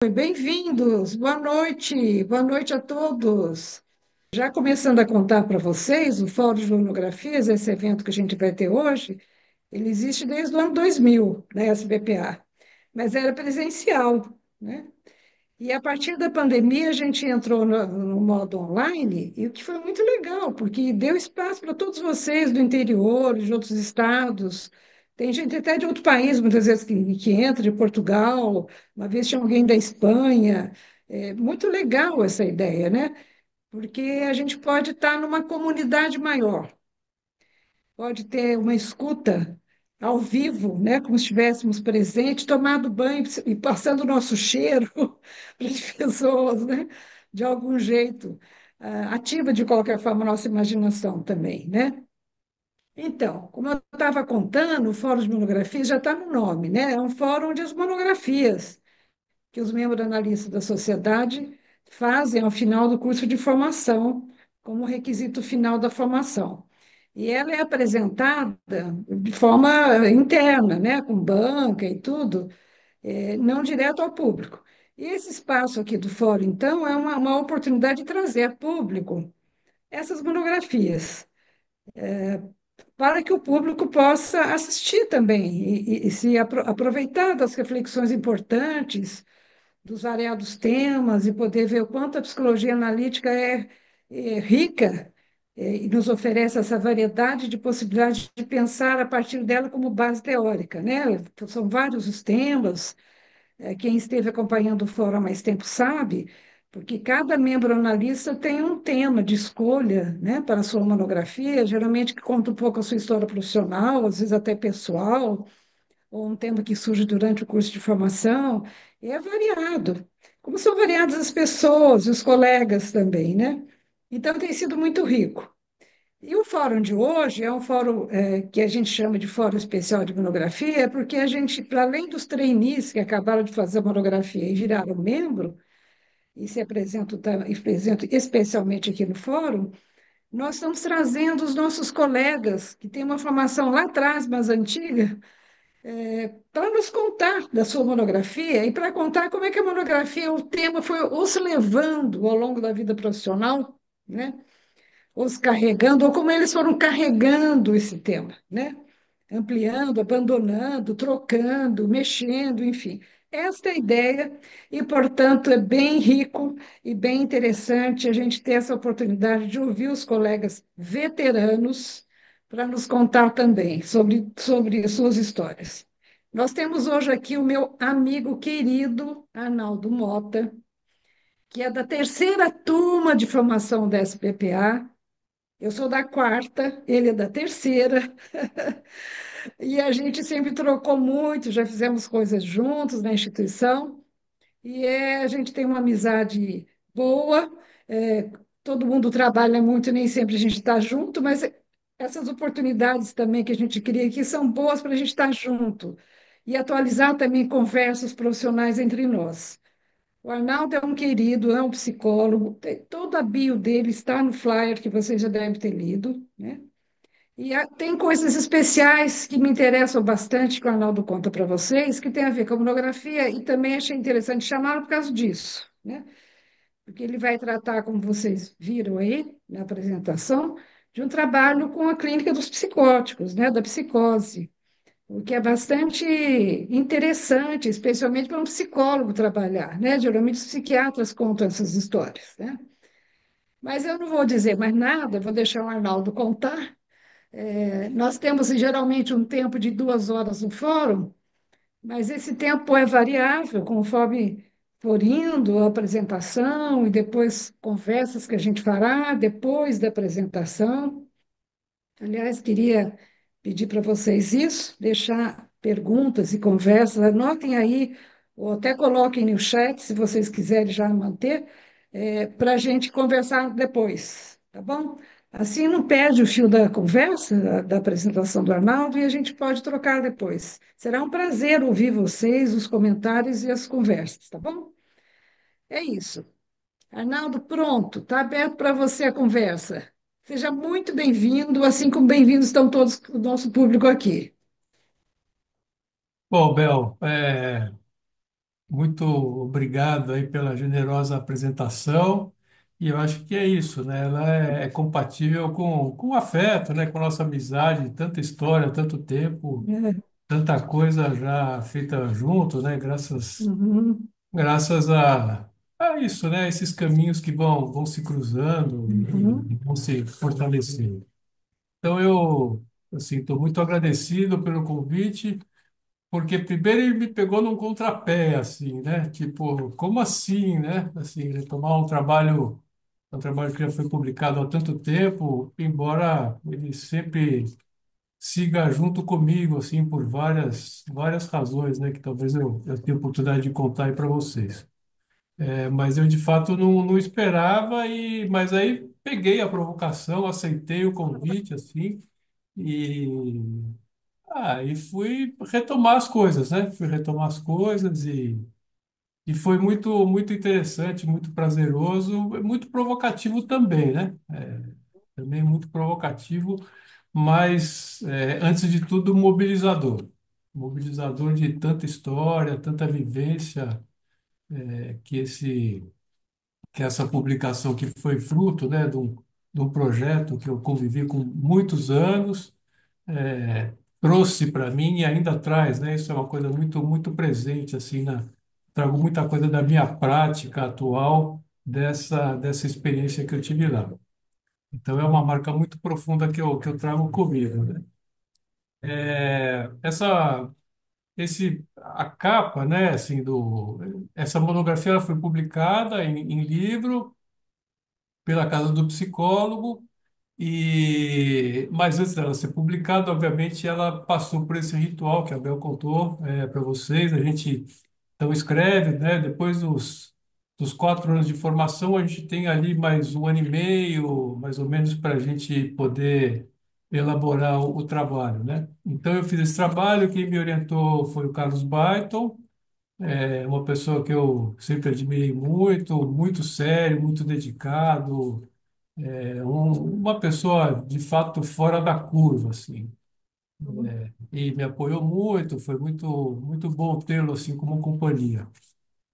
Bem-vindos, boa noite a todos. Já começando a contar para vocês, o Fórum de Monografias, esse evento que a gente vai ter hoje, ele existe desde o ano 2000, na SBPA, mas era presencial, né? E a partir da pandemia, a gente entrou no modo online, e o que foi muito legal, porque deu espaço para todos vocês do interior, de outros estados. Tem gente até de outro país, muitas vezes, que entra, de Portugal, uma vez tinha alguém da Espanha. É muito legal essa ideia, né? Porque a gente pode estar numa comunidade maior, pode ter uma escuta ao vivo, né? Como se estivéssemos presentes, tomado banho e passando o nosso cheiro para as pessoas, né? De algum jeito, ativa de qualquer forma a nossa imaginação também, né? Então, como eu estava contando, o Fórum de Monografias já está no nome, né? É um fórum onde as monografias que os membros analistas da sociedade fazem ao final do curso de formação, como requisito final da formação. E ela é apresentada de forma interna, né, com banca e tudo, não direto ao público. E esse espaço aqui do fórum, então, é uma oportunidade de trazer a público essas monografias, para que o público possa assistir também e se aproveitar das reflexões importantes dos variados temas e poder ver o quanto a psicologia analítica é rica, e nos oferece essa variedade de possibilidades de pensar a partir dela como base teórica, né? Então, são vários os temas, quem esteve acompanhando o fórum há mais tempo sabe, porque cada membro analista tem um tema de escolha, né, para a sua monografia, geralmente que conta um pouco a sua história profissional, às vezes até pessoal, ou um tema que surge durante o curso de formação, e é variado. Como são variadas as pessoas, os colegas também, né? Então tem sido muito rico. E o fórum de hoje é um fórum que a gente chama de Fórum Especial de Monografia, porque a gente, para além dos trainees que acabaram de fazer a monografia e viraram membro, e se apresentam, e apresentam especialmente aqui no fórum, nós estamos trazendo os nossos colegas, que têm uma formação lá atrás, mais antiga, para nos contar da sua monografia e para contar como é que a monografia, o tema foi os levando ao longo da vida profissional, né? Os carregando, ou como eles foram carregando esse tema, né? Ampliando, abandonando, trocando, mexendo, enfim. Esta é a ideia, e, portanto, é bem rico e bem interessante a gente ter essa oportunidade de ouvir os colegas veteranos para nos contar também sobre suas histórias. Nós temos hoje aqui o meu amigo querido Arnaldo Mota, que é da terceira turma de formação da SPPA. Eu sou da quarta, ele é da terceira, e a gente sempre trocou muito, já fizemos coisas juntos na instituição, e a gente tem uma amizade boa, é, todo mundo trabalha muito, nem sempre a gente está junto, mas essas oportunidades também que a gente cria aqui são boas para a gente estar junto e atualizar também conversas profissionais entre nós. O Arnaldo é um querido, é um psicólogo, toda a bio dele está no flyer que vocês já devem ter lido, né? E tem coisas especiais que me interessam bastante que o Arnaldo conta para vocês, que tem a ver com a monografia, e também achei interessante chamá-lo por causa disso, né? Porque ele vai tratar, como vocês viram aí na apresentação, de um trabalho com a clínica dos psicóticos, né? Da psicose, o que é bastante interessante, especialmente para um psicólogo trabalhar, né? Geralmente os psiquiatras contam essas histórias, né? Mas eu não vou dizer mais nada, vou deixar o Arnaldo contar. Nós temos geralmente um tempo de 2 horas no fórum, mas esse tempo é variável conforme for indo a apresentação e depois conversas que a gente fará depois da apresentação. Aliás, queria pedir para vocês isso, deixar perguntas e conversas, anotem aí, ou até coloquem no chat, se vocês quiserem já manter, para a gente conversar depois, tá bom? Assim não perde o fio da conversa, da apresentação do Arnaldo, e a gente pode trocar depois. Será um prazer ouvir vocês, os comentários e as conversas, tá bom? É isso. Arnaldo, pronto, está aberto para você a conversa. Seja muito bem-vindo, assim como bem-vindos estão todos o nosso público aqui. Bom, Bel, Muito obrigado aí pela generosa apresentação. E eu acho que é isso, né? Ela é compatível com o afeto, né? Com a nossa amizade, tanta história, tanto tempo, É. tanta coisa já feita junto, né? Uhum, Graças a isso, né? Esses caminhos que vão se cruzando uhum, e vão se fortalecendo. Então, eu, assim, estou muito agradecido pelo convite. Porque primeiro ele me pegou num contrapé, assim, né? Tipo, como assim, né? Assim, retomar um trabalho que já foi publicado há tanto tempo, embora ele sempre siga junto comigo, assim, por várias razões, né? Que talvez eu tenha oportunidade de contar aí para vocês. Mas eu, de fato, não esperava, mas aí peguei a provocação, aceitei o convite, assim, e e fui retomar as coisas, né? Fui retomar as coisas e foi muito interessante, muito prazeroso, muito provocativo também, né? Também muito provocativo, mas, antes de tudo, mobilizador. Mobilizador de tanta história, tanta vivência, que que essa publicação que foi fruto, né, de um projeto que eu convivi com muitos anos, trouxe para mim e ainda traz, né? Isso é uma coisa muito presente assim trago muita coisa da minha prática atual dessa experiência que eu tive lá. Então é uma marca muito profunda que eu trago comigo, né? Essa a capa, né, assim do essa monografia ela foi publicada em livro pela Casa do Psicólogo. Mas antes dela ser publicada, obviamente, ela passou por esse ritual que a Bel contou para vocês. A gente então escreve, né? Depois dos 4 anos de formação, a gente tem ali mais um ano e meio, mais ou menos, para a gente poder elaborar o trabalho, né? Então eu fiz esse trabalho. Quem me orientou foi o Carlos Byton, uma pessoa que eu sempre admirei muito, muito sério, muito dedicado, uma pessoa de fato fora da curva, assim, uhum, e me apoiou muito, foi muito bom tê-lo assim como companhia.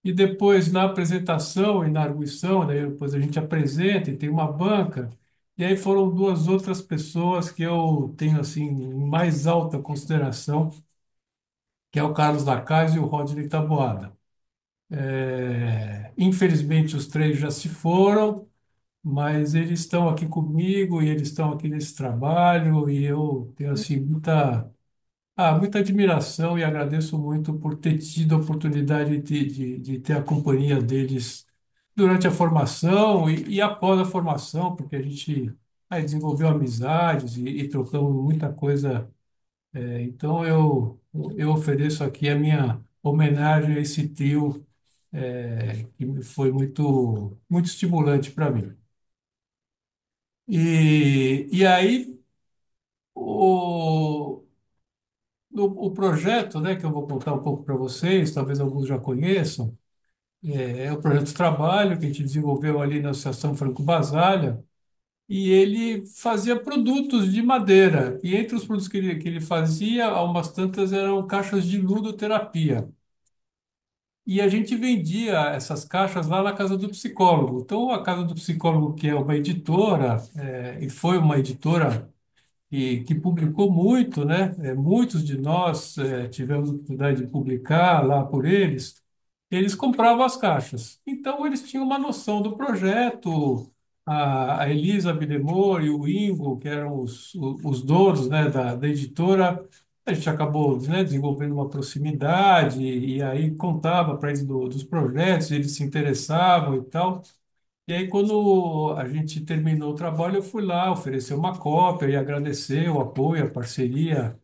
E depois na apresentação e na arguição, né, depois a gente apresenta e tem uma banca, e aí foram duas outras pessoas que eu tenho assim em mais alta consideração, que é o Carlos Lacaz e o Rodney Taboada. Infelizmente os três já se foram, mas eles estão aqui comigo e eles estão aqui nesse trabalho e eu tenho assim muita admiração e agradeço muito por ter tido a oportunidade de ter a companhia deles durante a formação e após a formação, porque a gente aí desenvolveu amizades e trocamos muita coisa. Então eu ofereço aqui a minha homenagem a esse trio, que foi muito estimulante para mim. E aí, o, o projeto, né, que eu vou contar um pouco para vocês, talvez alguns já conheçam, é o projeto de trabalho que a gente desenvolveu ali na Associação Franco Basaglia, e ele fazia produtos de madeira. E entre os produtos que ele fazia, umas tantas eram caixas de ludoterapia. E a gente vendia essas caixas lá na Casa do Psicólogo. Então, a Casa do Psicólogo, que é uma editora, e foi uma editora que publicou muito, né? Muitos de nós tivemos a oportunidade de publicar lá por eles. Eles compravam as caixas. Então, eles tinham uma noção do projeto. A Elisa Bidemor e o Ingo, que eram os donos, né, da editora, a gente acabou, né, desenvolvendo uma proximidade e aí contava para eles dos projetos, eles se interessavam e tal. E aí, quando a gente terminou o trabalho, eu fui lá oferecer uma cópia e agradecer o apoio, a parceria.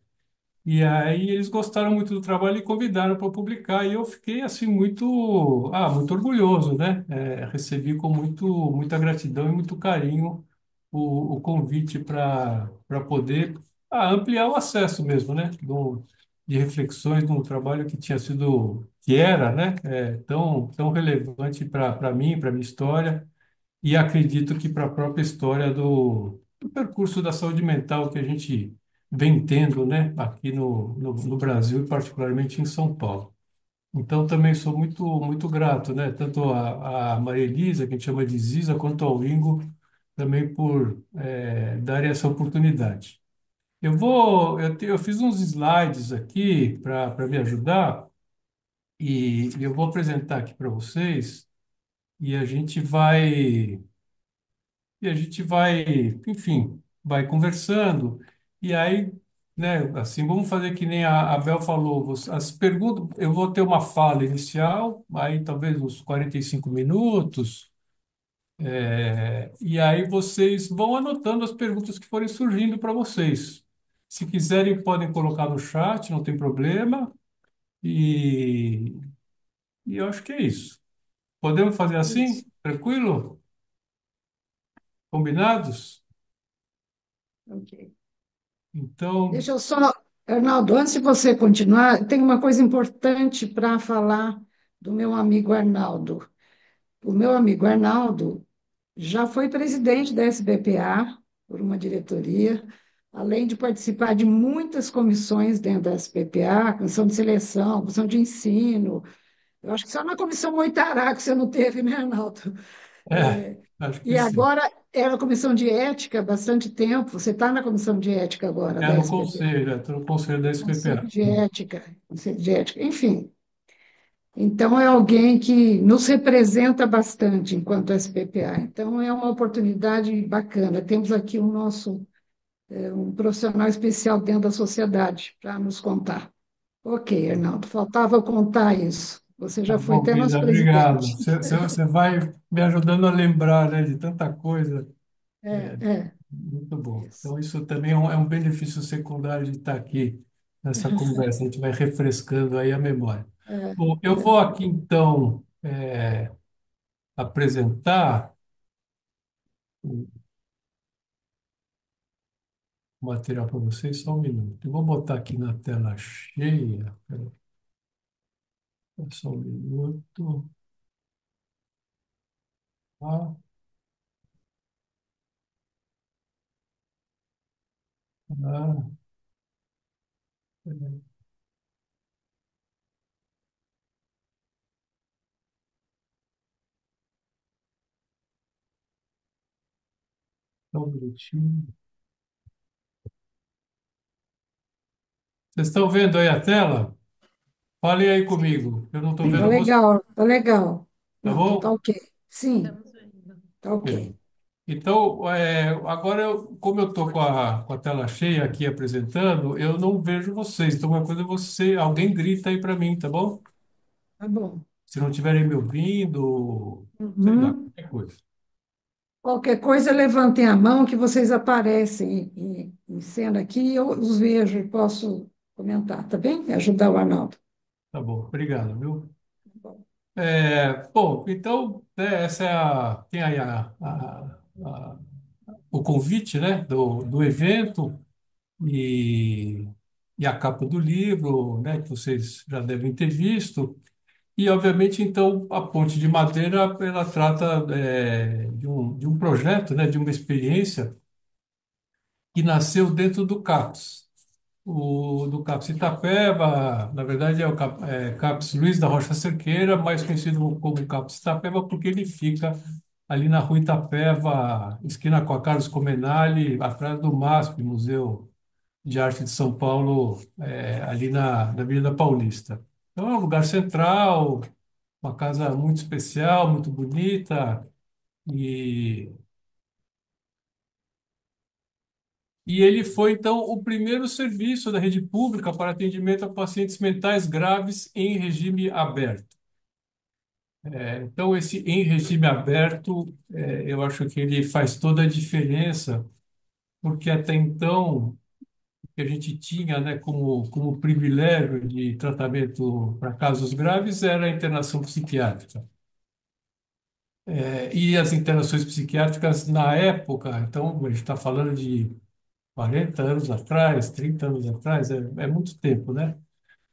E aí eles gostaram muito do trabalho e convidaram para publicar. E eu fiquei assim muito orgulhoso, né? Recebi com muita gratidão e muito carinho o convite para poder ampliar o acesso mesmo, né? De reflexões de um trabalho que tinha sido, que era, né? Tão relevante para mim, para minha história e acredito que para a própria história do percurso da saúde mental que a gente vem tendo, né, aqui no Brasil e particularmente em São Paulo. Então, também sou muito grato, né? Tanto a Maria Elisa, que a gente chama de Ziza, quanto ao Ingo, também por darem essa oportunidade. Eu fiz uns slides aqui para me ajudar e eu vou apresentar aqui para vocês e enfim, vai conversando e aí, né? Assim, vamos fazer que nem a Bel falou. As perguntas, eu vou ter uma fala inicial, aí talvez uns 45 minutos. E aí vocês vão anotando as perguntas que forem surgindo para vocês. Se quiserem, podem colocar no chat, não tem problema. E, e eu acho que é isso. Podemos fazer assim? Isso. Tranquilo? Combinados? Ok. Então, Deixa eu só, Arnaldo, antes de você continuar, tem uma coisa importante para falar do meu amigo Arnaldo. O meu amigo Arnaldo já foi presidente da SBPA por uma diretoria, além de participar de muitas comissões dentro da SBPA, comissão de seleção, comissão de ensino. Eu acho que só na comissão Moitará que você não teve, né, Arnaldo? É, acho que e sim. agora é a comissão de ética há bastante tempo. Você está na comissão de ética agora É da no SBPA. conselho, estou no conselho da Conselho SPPA. de ética, conselho de ética, enfim. Então, é alguém que nos representa bastante enquanto SPPA. Então, é uma oportunidade bacana. Temos aqui o nosso, um profissional especial dentro da sociedade para nos contar. Ok, Arnaldo, faltava contar isso. Você Tá já foi bom, até nosso Guida, obrigado. presidente. Você vai me ajudando a lembrar, né, de tanta coisa. É, É, é, muito bom. isso. Então, isso também é um benefício secundário de estar aqui nessa conversa. A gente vai refrescando aí a memória. É, Bom, eu é. vou aqui, então, apresentar o material para vocês, só um minuto. Eu vou botar aqui na tela cheia. Espera só um minuto. Ah, ah, peraí, só um minutinho. Vocês estão vendo aí a tela? Falem aí comigo. Eu não estou Tá vendo você, legal, tá legal. tá Não, tá bom? ok. Sim, Estamos vendo. tá É. ok. Então, agora, como eu estou com a tela cheia aqui apresentando, eu não vejo vocês. Então, uma coisa é alguém grita aí para mim, tá bom? Tá bom. Se não estiverem me ouvindo, sei lá, Uhum. qualquer coisa. Qualquer coisa, levantem a mão que vocês aparecem em cena aqui e eu os vejo e posso comentar, tá bem? Ajudar o Arnaldo. Tá bom, obrigado, viu? Tá bom. Bom, então, né, tem aí o convite, né, do evento e, e a capa do livro, né, que vocês já devem ter visto. E, obviamente, então, a Ponte de Madeira, ela trata de um projeto, né, de uma experiência que nasceu dentro do CAPS. Do CAPS Itapeva, na verdade CAPS Luiz da Rocha Cerqueira, mais conhecido como CAPS Itapeva, porque ele fica ali na rua Itapeva, esquina com a Carlos Comenali, atrás do MASP, Museu de Arte de São Paulo, ali na Avenida Paulista. Então é um lugar central, uma casa muito especial, muito bonita, e, e ele foi, então, o primeiro serviço da rede pública para atendimento a pacientes mentais graves em regime aberto. Então, esse em regime aberto, eu acho que ele faz toda a diferença, porque até então, o que a gente tinha, né, como privilégio de tratamento para casos graves era a internação psiquiátrica. E as internações psiquiátricas na época, então, a gente está falando de 40 anos atrás, 30 anos atrás, é muito tempo, né?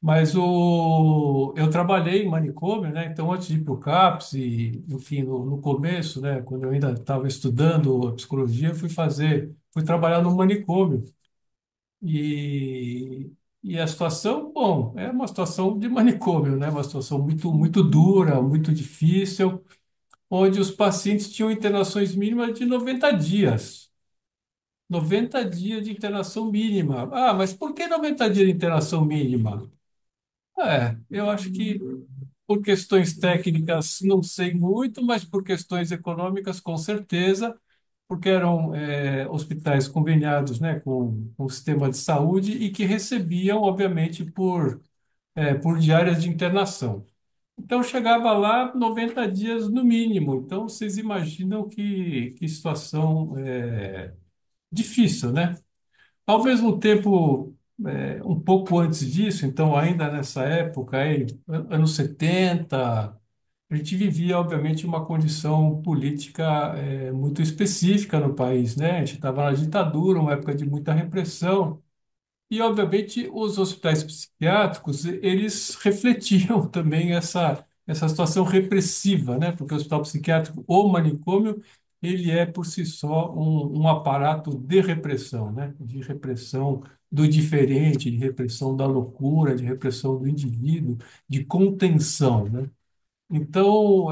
Mas eu trabalhei em manicômio, né? Então, antes de ir para o CAPS, e, enfim, no começo, né? Quando eu ainda estava estudando a psicologia, fui trabalhar no manicômio. E a situação, bom, é uma situação de manicômio, né? Uma situação muito dura, muito difícil, onde os pacientes tinham internações mínimas de 90 dias. 90 dias de internação mínima. Ah, mas por que 90 dias de internação mínima? Eu acho que por questões técnicas não sei muito, mas por questões econômicas com certeza, porque eram hospitais conveniados, né, com o sistema de saúde e que recebiam, obviamente, por diárias de internação. Então chegava lá 90 dias no mínimo. Então vocês imaginam que situação difícil, né? Ao mesmo tempo, um pouco antes disso, então ainda nessa época, aí, anos 70, a gente vivia, obviamente, uma condição política muito específica no país, né? A gente estava na ditadura, uma época de muita repressão, e, obviamente, os hospitais psiquiátricos, eles refletiam também essa situação repressiva, né? Porque o hospital psiquiátrico ou manicômio, ele é, por si só, um aparato de repressão, né? De repressão do diferente, de repressão da loucura, de repressão do indivíduo, de contenção, né? Então,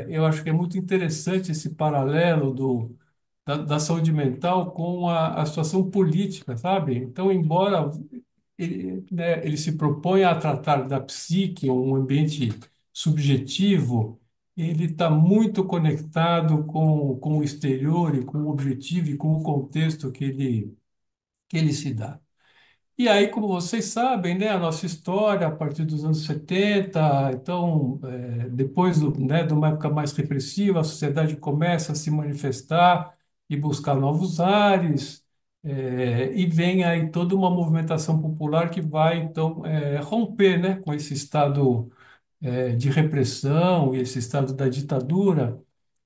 eu acho que é muito interessante esse paralelo da saúde mental com a situação política, sabe? Então, embora ele se proponha a tratar da psique, um ambiente subjetivo, ele está muito conectado com o exterior e com o objetivo e com o contexto que ele se dá. E aí, como vocês sabem, né, a nossa história, a partir dos anos 70, então, depois né, de uma época mais repressiva, a sociedade começa a se manifestar e buscar novos ares, e vem aí toda uma movimentação popular que vai, então, romper, né, com esse estado, de repressão e esse estado da ditadura,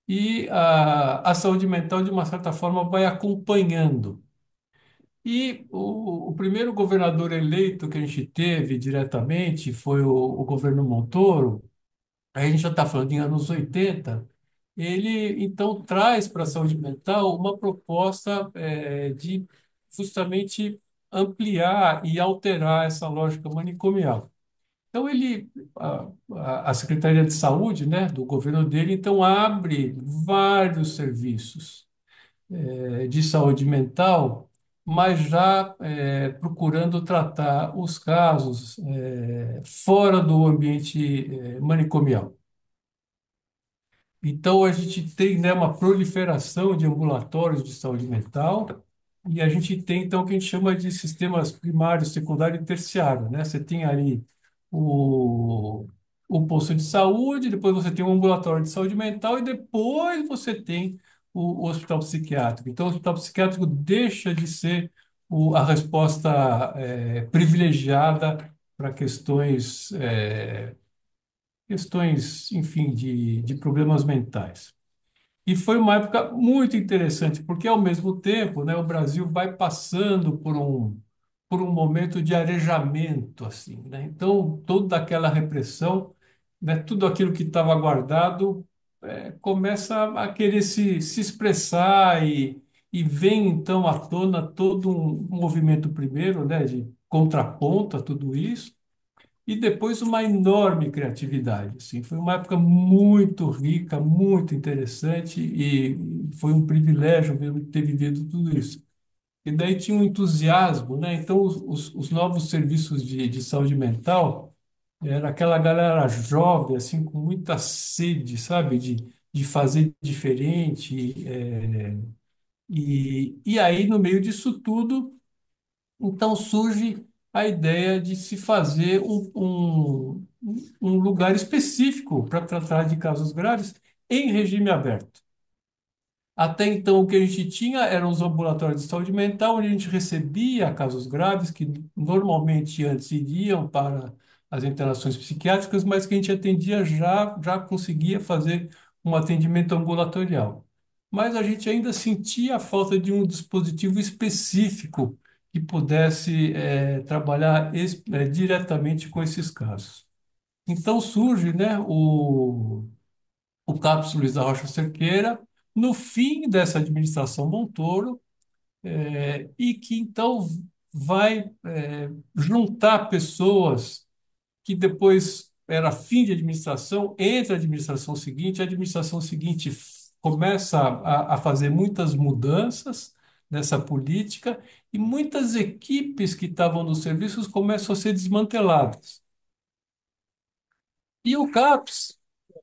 e a saúde mental, de uma certa forma, vai acompanhando. E o primeiro governador eleito que a gente teve diretamente foi o governo Montoro. Aí a gente já está falando em anos 80. Ele, então, traz para a saúde mental uma proposta de justamente ampliar e alterar essa lógica manicomial. Então, a Secretaria de Saúde, né, do governo dele, então, abre vários serviços de saúde mental, mas já procurando tratar os casos fora do ambiente manicomial. Então, a gente tem, né, uma proliferação de ambulatórios de saúde mental e a gente tem, então, o que a gente chama de sistemas primário, secundário e terciário, né? Você tem ali o, o posto de saúde, depois você tem o ambulatório de saúde mental e depois você tem o hospital psiquiátrico. Então, o hospital psiquiátrico deixa de ser a resposta privilegiada para questões, enfim, de problemas mentais. E foi uma época muito interessante, porque ao mesmo tempo, né, o Brasil vai passando por um momento de arejamento, assim, né? Então, toda aquela repressão, né, tudo aquilo que estava guardado, começa a querer se expressar e vem então à tona todo um movimento primeiro, né, de contraponto a tudo isso e depois uma enorme criatividade. Assim. Foi uma época muito rica, muito interessante e foi um privilégio mesmo ter vivido tudo isso. E daí tinha um entusiasmo, né? Então, os novos serviços de saúde mental era aquela galera jovem, assim, com muita sede, sabe, de fazer diferente. E aí, no meio disso tudo, então surge a ideia de se fazer um lugar específico para tratar de casos graves em regime aberto. Até então, o que a gente tinha eram os ambulatórios de saúde mental, onde a gente recebia casos graves que normalmente antes iriam para as internações psiquiátricas, mas que a gente atendia já conseguia fazer um atendimento ambulatorial. Mas a gente ainda sentia a falta de um dispositivo específico que pudesse trabalhar diretamente com esses casos. Então surge, né, o CAPS Luiz da Rocha Cerqueira, no fim dessa administração Montoro, e que então vai juntar pessoas que depois era fim de administração, entra a administração seguinte começa a fazer muitas mudanças nessa política e muitas equipes que estavam nos serviços começam a ser desmanteladas. E o CAPS,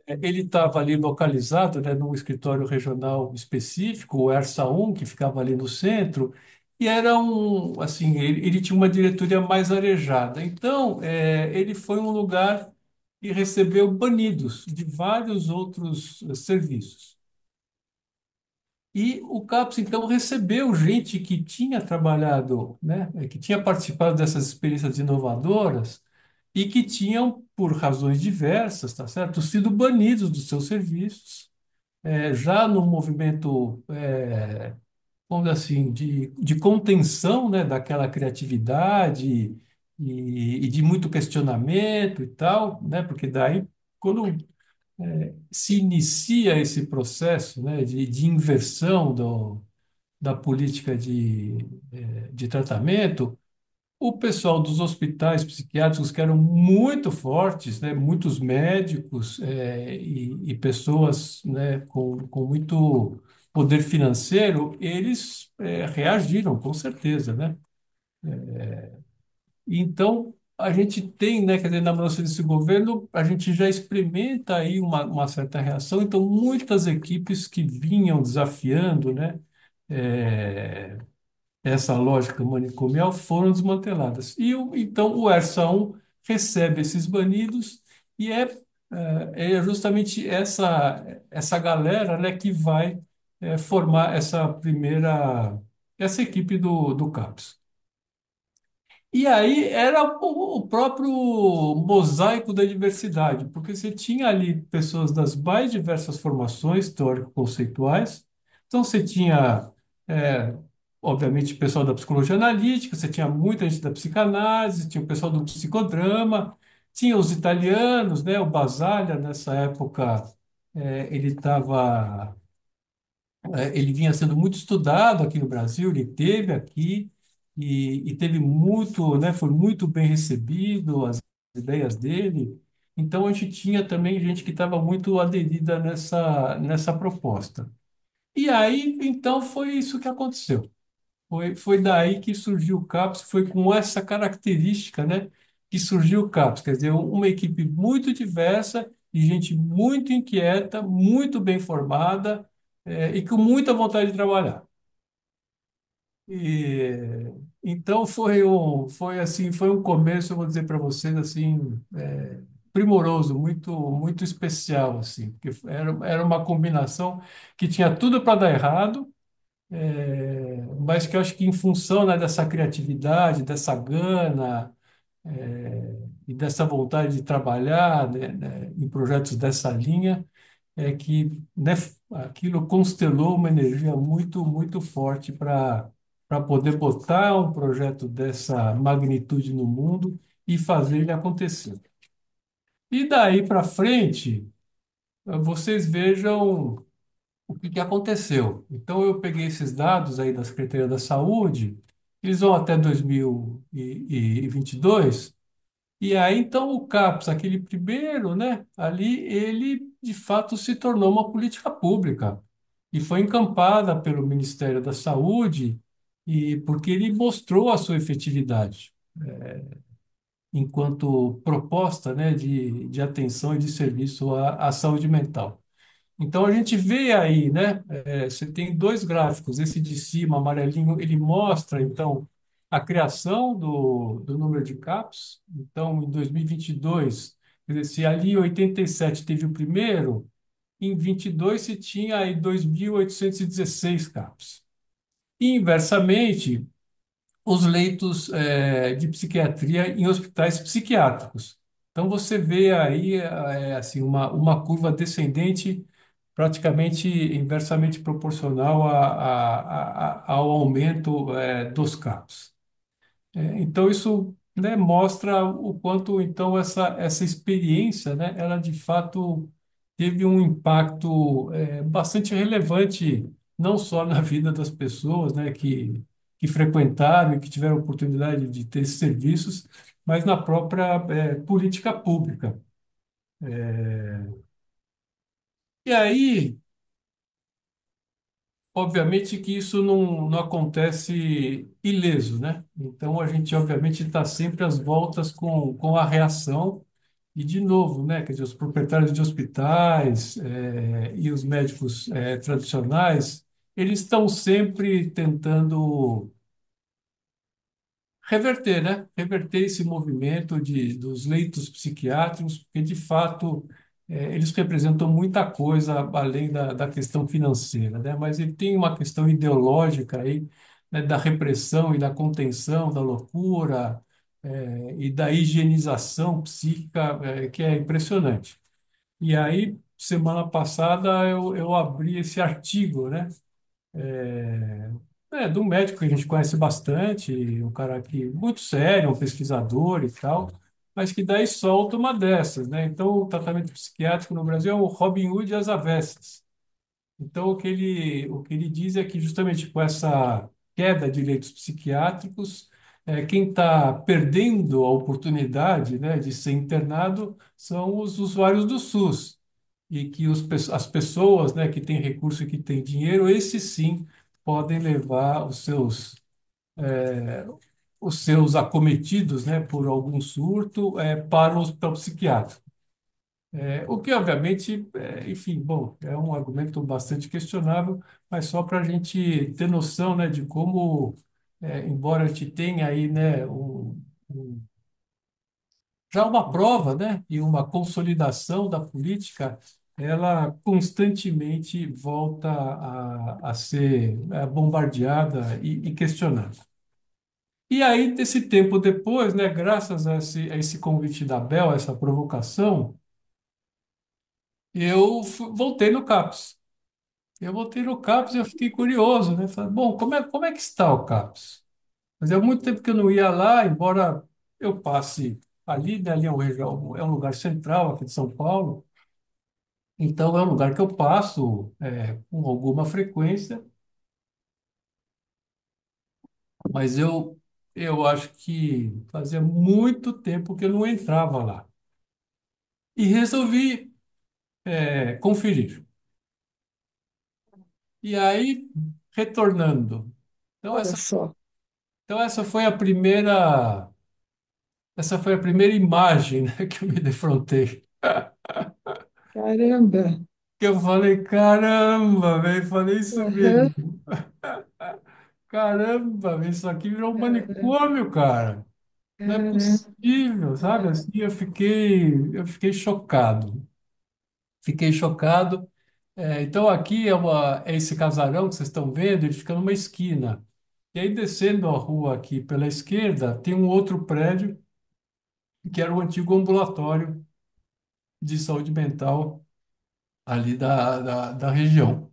ele estava ali localizado, né, num escritório regional específico, o ERSA 1, que ficava ali no centro, e era assim, ele tinha uma diretoria mais arejada. Então, ele foi um lugar que recebeu banidos de vários outros serviços. E o CAPS, então, recebeu gente que tinha trabalhado, né, que tinha participado dessas experiências inovadoras e que tinham, por razões diversas, tá certo, sido banidos dos seus serviços, já no movimento, vamos dizer assim, de contenção, né, daquela criatividade e de muito questionamento e tal, né, porque daí, quando se inicia esse processo, né, de inversão da política de tratamento, o pessoal dos hospitais psiquiátricos, que eram muito fortes, né, muitos médicos e pessoas, né, com muito poder financeiro, eles reagiram, com certeza, né? Então, a gente tem, né, quer dizer, na mudança desse governo, a gente já experimenta aí uma certa reação. Então, muitas equipes que vinham desafiando, né, eh, essa lógica manicomial foram desmanteladas. Então, o ERSA 1 recebe esses banidos e é justamente essa galera, né, que vai formar essa equipe do CAPS. E aí era o próprio mosaico da diversidade, porque você tinha ali pessoas das mais diversas formações teórico-conceituais. Então você tinha, é, obviamente, pessoal da psicologia analítica, você tinha muita gente da psicanálise, tinha o pessoal do psicodrama, tinha os italianos, né? O Basaglia, nessa época, ele estava ele vinha sendo muito estudado aqui no Brasil, ele teve aqui e teve muito, né, foi muito bem recebido as ideias dele. Então a gente tinha também gente que estava muito aderida nessa proposta. E aí, então, foi isso que aconteceu. Foi daí que surgiu o CAPS, foi com essa característica, né, que surgiu o CAPS, quer dizer, uma equipe muito diversa, de gente muito inquieta, muito bem formada, e com muita vontade de trabalhar. E então foi um começo, eu vou dizer para vocês assim, primoroso, muito especial assim, porque era uma combinação que tinha tudo para dar errado, mas que eu acho que em função, né, dessa criatividade, dessa gana, e dessa vontade de trabalhar, né, em projetos dessa linha, é que, né, aquilo constelou uma energia muito forte para poder botar um projeto dessa magnitude no mundo e fazer ele acontecer. E daí para frente, vocês vejam o que aconteceu. Então, eu peguei esses dados aí da Secretaria da Saúde, eles vão até 2022, e aí, então, o CAPS, aquele primeiro, né, ali, ele de fato se tornou uma política pública e foi encampada pelo Ministério da Saúde, e porque ele mostrou a sua efetividade enquanto proposta, né, de atenção e de serviço à saúde mental. Então a gente vê aí, né? Você tem dois gráficos. Esse de cima, amarelinho, ele mostra então a criação do número de CAPs. Então, em 2022, quer dizer, se ali em 87 teve o primeiro, em 22 se tinha aí 2.816 CAPs. E, inversamente, os leitos de psiquiatria em hospitais psiquiátricos. Então você vê aí assim uma curva descendente praticamente inversamente proporcional ao aumento dos CAPs. Então isso, né, mostra o quanto então essa experiência, né, ela de fato teve um impacto bastante relevante não só na vida das pessoas, né, que frequentaram e que tiveram oportunidade de ter esses serviços, mas na própria política pública. E aí, obviamente que isso não acontece ileso, né? Então a gente obviamente está sempre às voltas com a reação e de novo, né? Quer dizer, os proprietários de hospitais e os médicos tradicionais, eles estão sempre tentando reverter, né? Reverter esse movimento dos leitos psiquiátricos, porque de fato eles representam muita coisa além da questão financeira, né? Mas ele tem uma questão ideológica aí, né, da repressão e da contenção da loucura, e da higienização psíquica, que é impressionante. E aí, semana passada, eu abri esse artigo, né? De um médico que a gente conhece bastante, um cara aqui muito sério, um pesquisador e tal, mas que daí solta uma dessas, né? Então, o tratamento psiquiátrico no Brasil é o Robin Hood às avessas. Então, o que ele diz é que justamente com essa queda de leitos psiquiátricos, quem está perdendo a oportunidade, né, de ser internado são os usuários do SUS. E que as pessoas, né, que têm recurso e que têm dinheiro, esses sim podem levar os seus acometidos, né, por algum surto, para o psiquiatra. O que, obviamente, enfim, bom, é um argumento bastante questionável, mas só para a gente ter noção, né, de como, embora a gente tenha aí, né, já uma prova, né, e uma consolidação da política, ela constantemente volta a ser bombardeada e questionada. E aí, desse tempo depois, né, graças a esse convite da Bel, essa provocação, eu voltei no CAPS. Eu voltei no CAPS e eu fiquei curioso, né? Falei, bom, como é que está o CAPS? Fazia muito tempo que eu não ia lá, embora eu passe ali, né, ali é um lugar central aqui de São Paulo, então é um lugar que eu passo com alguma frequência, mas eu acho que fazia muito tempo que eu não entrava lá. E resolvi conferir. E aí, retornando. Então, Olha essa, só, então, essa foi a primeira imagem, né, que eu me defrontei. caramba. Que eu falei, caramba, velho, falei isso Aham, mesmo. Caramba, velho, isso aqui virou um caramba, manicômio, cara. Não é caramba. possível, sabe? Assim, eu fiquei chocado. Fiquei chocado. Então, aqui é esse casarão que vocês estão vendo, ele fica numa esquina. E aí, descendo a rua aqui pela esquerda, tem um outro prédio, que era o antigo ambulatório de saúde mental ali da região,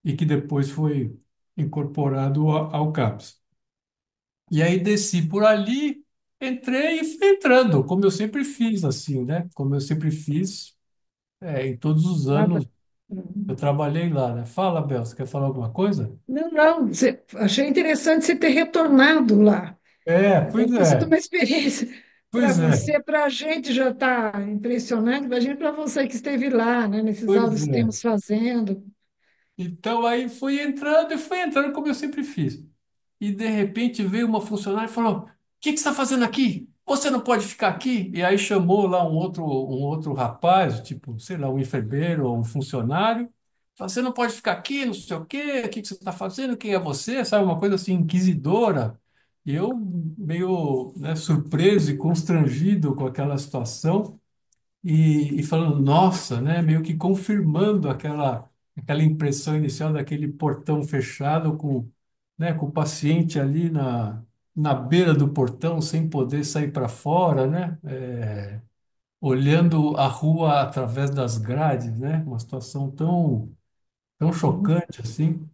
e que depois foi incorporado ao CAPS. E aí, desci por ali, entrei e fui entrando, como eu sempre fiz, assim, né? Como eu sempre fiz, em todos os Nada. anos eu trabalhei lá, né? Fala, Bel, você quer falar alguma coisa? Não, não, achei interessante você ter retornado lá. Pois Deve ter sido é, uma experiência para pois é, você, para a gente já está impressionante, imagina para você que esteve lá, né, nesses pois áureos é. tempos fazendo. Então aí fui entrando como eu sempre fiz. E de repente veio uma funcionária e falou: O que que você está fazendo aqui? Você não pode ficar aqui? E aí chamou lá um outro rapaz, tipo, sei lá, um enfermeiro ou um funcionário. Falou: Você não pode ficar aqui, não sei o que que você está fazendo? Quem é você? Sabe, uma coisa assim, inquisidora. E eu, meio, né, surpreso e constrangido com aquela situação e falando, nossa, né, meio que confirmando aquela impressão inicial daquele portão fechado com o paciente ali na beira do portão sem poder sair para fora, né, olhando a rua através das grades, né, uma situação tão Uhum, chocante assim.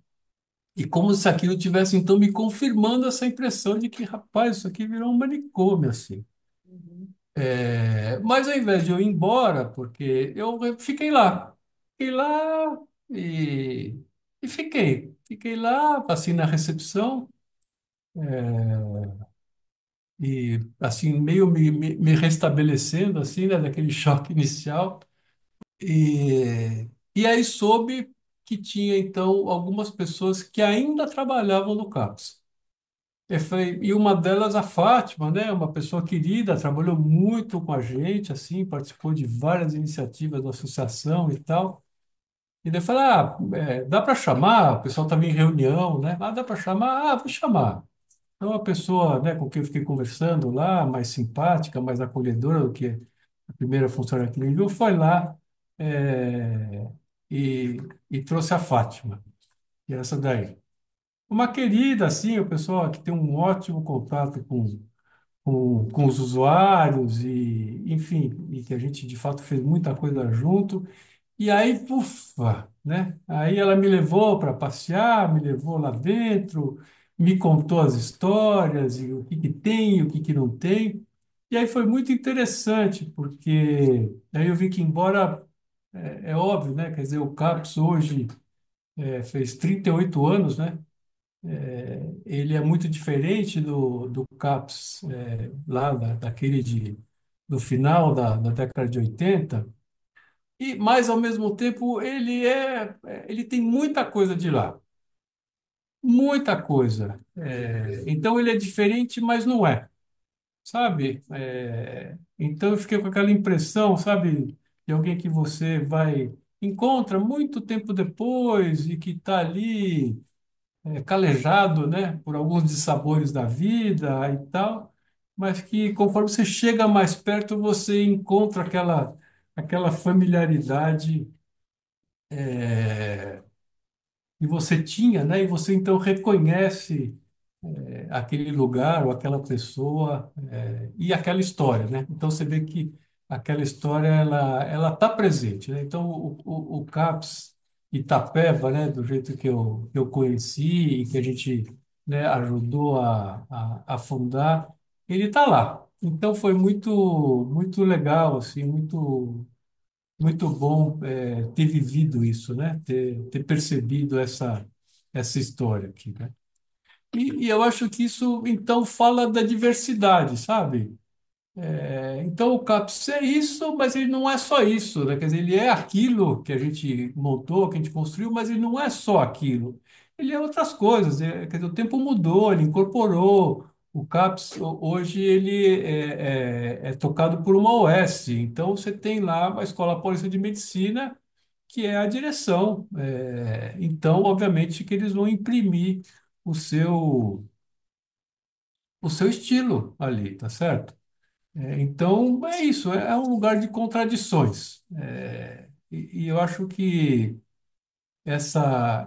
E como se aquilo tivesse então me confirmando essa impressão de que, rapaz, isso aqui virou um manicômio assim. uhum, Mas ao invés de eu ir embora, porque eu fiquei lá e fiquei lá, passei na recepção e assim meio me restabelecendo assim, né, daquele choque inicial. E aí soube que tinha então algumas pessoas que ainda trabalhavam no CAPS. E uma delas, a Fátima, né, uma pessoa querida, trabalhou muito com a gente, assim, participou de várias iniciativas da associação e tal. E daí eu falei, dá para chamar, o pessoal estava em reunião, né? Dá para chamar? Ah, vou chamar. Então, a pessoa, né, com quem eu fiquei conversando lá, mais simpática, mais acolhedora do que a primeira funcionária que me viu, foi lá é, e, e trouxe a Fátima, que é essa daí. Uma querida, assim, o pessoal que tem um ótimo contato com os usuários e, enfim, e que a gente, de fato, fez muita coisa junto. E aí, ufa, né? Aí ela me levou para passear, me levou lá dentro, me contou as histórias e o que que tem, e o que que não tem. E aí foi muito interessante, porque aí eu vi que embora é óbvio, né? Quer dizer, o CAPS hoje fez 38 anos, né? Ele é muito diferente do CAPS lá daquele do final da década de 80. Mas ao mesmo tempo ele tem muita coisa de lá, muita coisa. Então ele é diferente, mas não é, sabe? Então eu fiquei com aquela impressão, sabe, de alguém que você vai encontra muito tempo depois e que está ali calejado, né, por alguns dissabores da vida e tal, mas que conforme você chega mais perto você encontra aquela familiaridade que você tinha, né? E você então reconhece aquele lugar ou aquela pessoa e aquela história, né? Então você vê que aquela história ela está presente, né? Então o CAPS Itapeva, né? Do jeito que eu conheci e que a gente, né, ajudou a fundar, ele está lá. Então foi muito legal, assim, muito bom ter vivido isso, né? Ter percebido essa história aqui, né? E eu acho que isso, então, fala da diversidade, sabe? Então, o CAPS é isso, mas ele não é só isso, né? Quer dizer, ele é aquilo que a gente montou, que a gente construiu, mas ele não é só aquilo. Ele é outras coisas. Quer dizer, o tempo mudou, ele incorporou. O CAPS, hoje, ele é tocado por uma OS. Então, você tem lá a Escola Paulista de Medicina, que é a direção. Então, obviamente, que eles vão imprimir o seu, o seu estilo ali, tá certo? Então, é isso, é um lugar de contradições. E eu acho que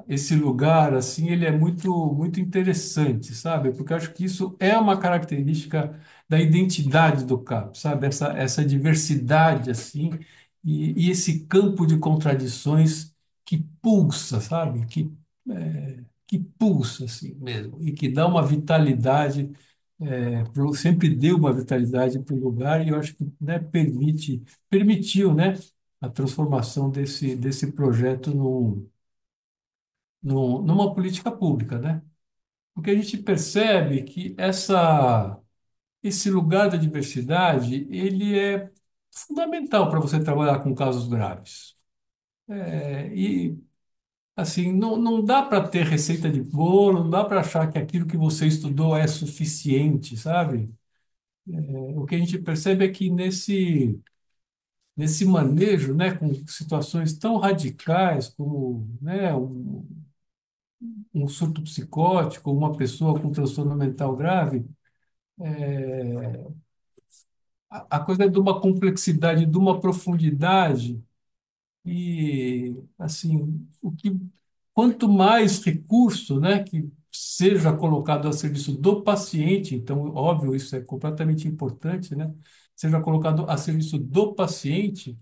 esse lugar, assim, ele é muito interessante, sabe? Porque eu acho que isso é uma característica da identidade do CAP, sabe? Essa diversidade, assim, e esse campo de contradições que pulsa, sabe? Que pulsa, assim mesmo, e que dá uma vitalidade sempre deu uma vitalidade para o lugar e eu acho que, né, permitiu, né, a transformação desse projeto numa política pública, né? Porque a gente percebe que esse lugar da diversidade, ele é fundamental para você trabalhar com casos graves. E, assim, não dá para ter receita de bolo, não dá para achar que aquilo que você estudou é suficiente, sabe? O que a gente percebe é que nesse manejo, né, com situações tão radicais como, né, um surto psicótico, uma pessoa com transtorno mental grave, a coisa é de uma complexidade, de uma profundidade e, assim, quanto mais recurso, né, que seja colocado a serviço do paciente, então, óbvio, isso é completamente importante, né, seja colocado a serviço do paciente,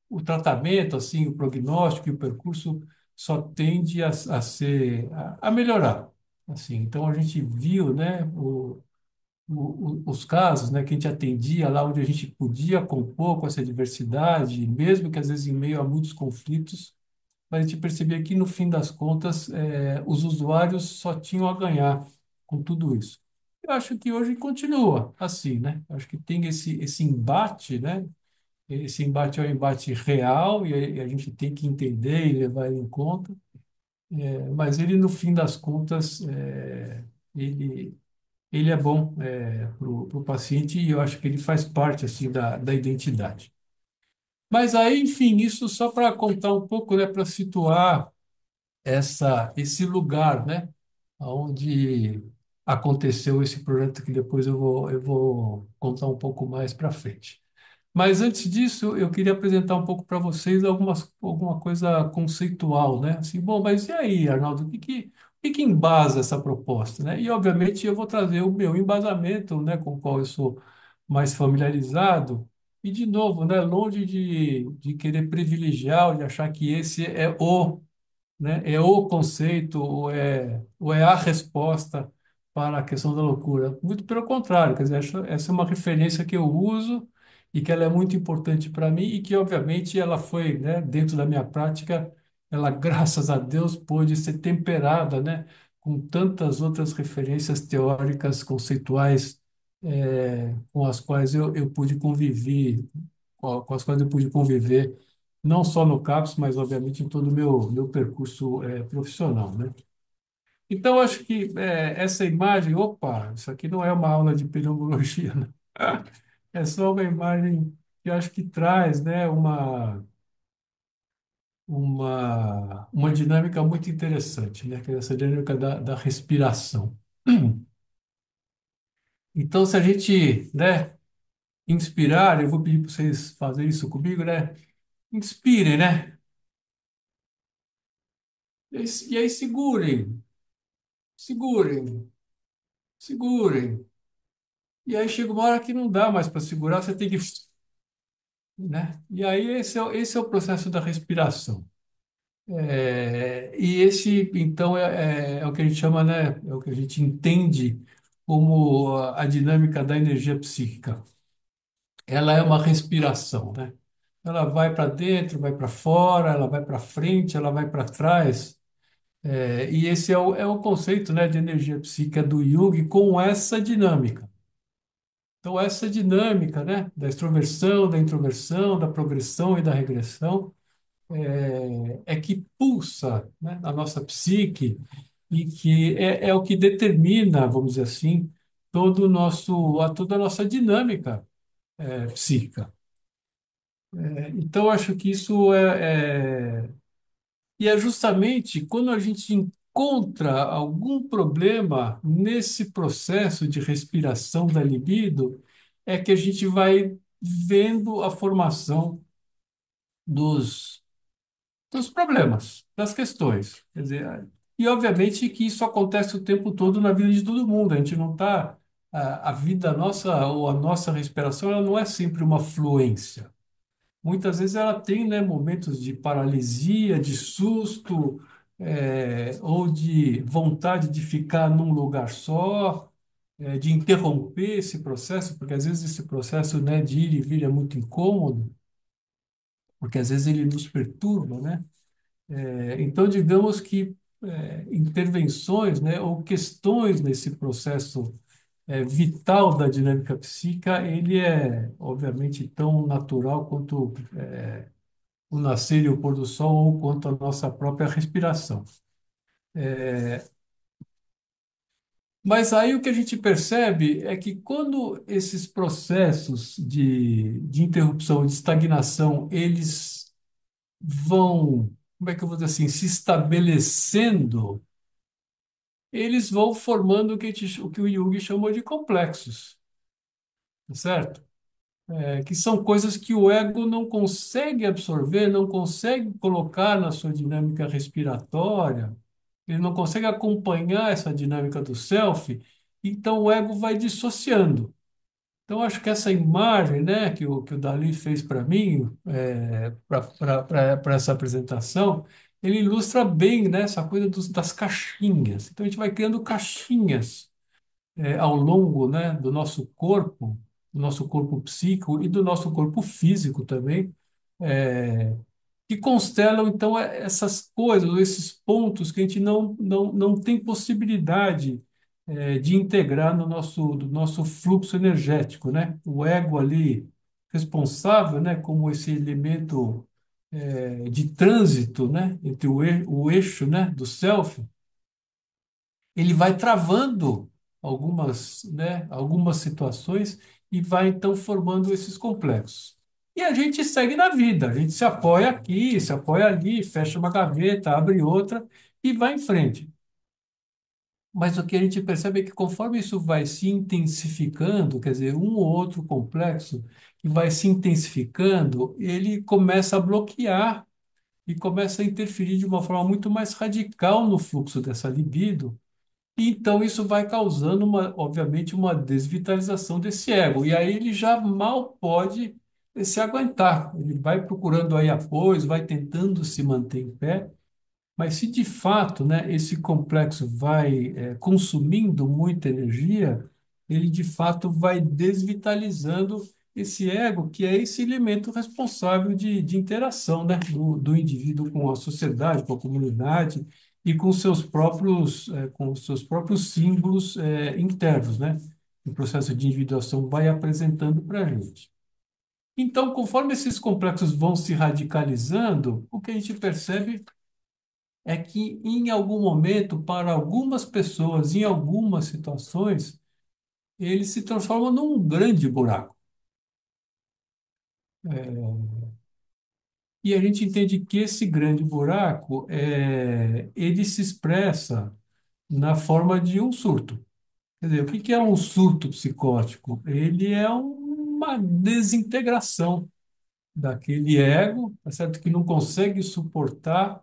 o tratamento, assim, o prognóstico e o percurso só tende a melhorar. Assim, então a gente viu, né, os casos, né, que a gente atendia lá onde a gente podia compor com essa diversidade, mesmo que às vezes em meio a muitos conflitos, mas a gente percebia que, no fim das contas, os usuários só tinham a ganhar com tudo isso. Eu acho que hoje continua assim, né? Eu acho que tem esse embate, né? Esse embate é um embate real e a gente tem que entender e levar ele em conta. Mas ele, no fim das contas, ele, ele é bom para o paciente e eu acho que ele faz parte assim da identidade. Mas aí, enfim, isso só para contar um pouco, né, para situar esse lugar, né, onde aconteceu esse projeto que depois eu vou contar um pouco mais para frente. Mas antes disso, eu queria apresentar um pouco para vocês alguma coisa conceitual, né? Assim, bom, mas e aí, Arnaldo, o que embasa essa proposta, né? E, obviamente, eu vou trazer o meu embasamento, né, com o qual eu sou mais familiarizado. E, de novo, né, longe de querer privilegiar ou de achar que esse é o, né? É o conceito, ou é a resposta para a questão da loucura. Muito pelo contrário, quer dizer, essa é uma referência que eu uso e que ela é muito importante para mim e que, obviamente, ela foi, né, dentro da minha prática, ela, graças a Deus, pôde ser temperada, né, com tantas outras referências teóricas, conceituais, com as quais eu pude conviver, com as quais eu pude conviver não só no CAPS, mas obviamente em todo o meu percurso profissional, né? Então, acho que essa imagem, opa, isso aqui não é uma aula de pneumologia, né? É só uma imagem que eu acho que traz, né, uma dinâmica muito interessante, né? Que é essa dinâmica da respiração. Então, se a gente, né, inspirar, eu vou pedir para vocês fazerem isso comigo, né? Inspirem, né? E aí segurem, segurem. Segurem. E aí chega uma hora que não dá mais para segurar, você tem que, né? E aí esse é o processo da respiração. E esse, então, é o que a gente chama, né? É o que a gente entende como a dinâmica da energia psíquica. Ela é uma respiração, né? Ela vai para dentro, vai para fora, ela vai para frente, ela vai para trás. E esse é o conceito, né, de energia psíquica do Jung com essa dinâmica. Então, essa dinâmica, né, da extroversão, da introversão, da progressão e da regressão, é que pulsa, né, a nossa psique e que é o que determina, vamos dizer assim, toda a nossa dinâmica psíquica. Então, acho que isso e é justamente quando a gente encontra algum problema nesse processo de respiração da libido, é que a gente vai vendo a formação dos, dos problemas, das questões. Quer dizer, e obviamente que isso acontece o tempo todo na vida de todo mundo. A gente não está. A vida nossa ou a nossa respiração, ela não é sempre uma fluência. Muitas vezes ela tem, né, momentos de paralisia, de susto, ou de vontade de ficar num lugar só, de interromper esse processo, porque às vezes esse processo, né, de ir e vir é muito incômodo, porque às vezes ele nos perturba, né? Então, digamos que intervenções, né, ou questões nesse processo vital da dinâmica psíquica, ele é, obviamente, tão natural quanto o nascer e o pôr do sol ou quanto a nossa própria respiração. Mas aí o que a gente percebe é que quando esses processos de interrupção, de estagnação, eles vão, como é que eu vou dizer assim, se estabelecendo, eles vão formando o que o Jung chamou de complexos, tá certo? Que são coisas que o ego não consegue absorver, não consegue colocar na sua dinâmica respiratória, ele não consegue acompanhar essa dinâmica do self, então o ego vai dissociando. Então, acho que essa imagem, né, que o Dali fez para mim, para essa apresentação, ele ilustra bem, né, essa coisa das caixinhas. Então, a gente vai criando caixinhas ao longo, né, do nosso corpo psíquico e do nosso corpo físico também, que constelam, então, essas coisas, esses pontos que a gente não tem possibilidade de integrar no do nosso fluxo energético, né? O ego ali responsável, né, como esse elemento de trânsito, né, entre o eixo, né, do self, ele vai travando algumas situações e vai então formando esses complexos. E a gente segue na vida, a gente se apoia aqui, se apoia ali, fecha uma gaveta, abre outra e vai em frente. Mas o que a gente percebe é que conforme isso vai se intensificando, quer dizer, um ou outro complexo que vai se intensificando, ele começa a bloquear e começa a interferir de uma forma muito mais radical no fluxo dessa libido. E então isso vai causando obviamente, uma desvitalização desse ego. E aí ele já mal pode se aguentar. Ele vai procurando aí apoios, vai tentando se manter em pé. Mas se de fato, né, esse complexo vai consumindo muita energia, ele de fato vai desvitalizando esse ego, que é esse elemento responsável de interação, né, do indivíduo com a sociedade, com a comunidade e com os seus próprios símbolos internos, né? O processo de individuação vai apresentando para a gente. Então, conforme esses complexos vão se radicalizando, o que a gente percebe é que em algum momento, para algumas pessoas, em algumas situações, ele se transforma num grande buraco. E a gente entende que esse grande buraco, ele se expressa na forma de um surto. Quer dizer, o que que é um surto psicótico? Ele é uma desintegração daquele ego, tá certo? Que não consegue suportar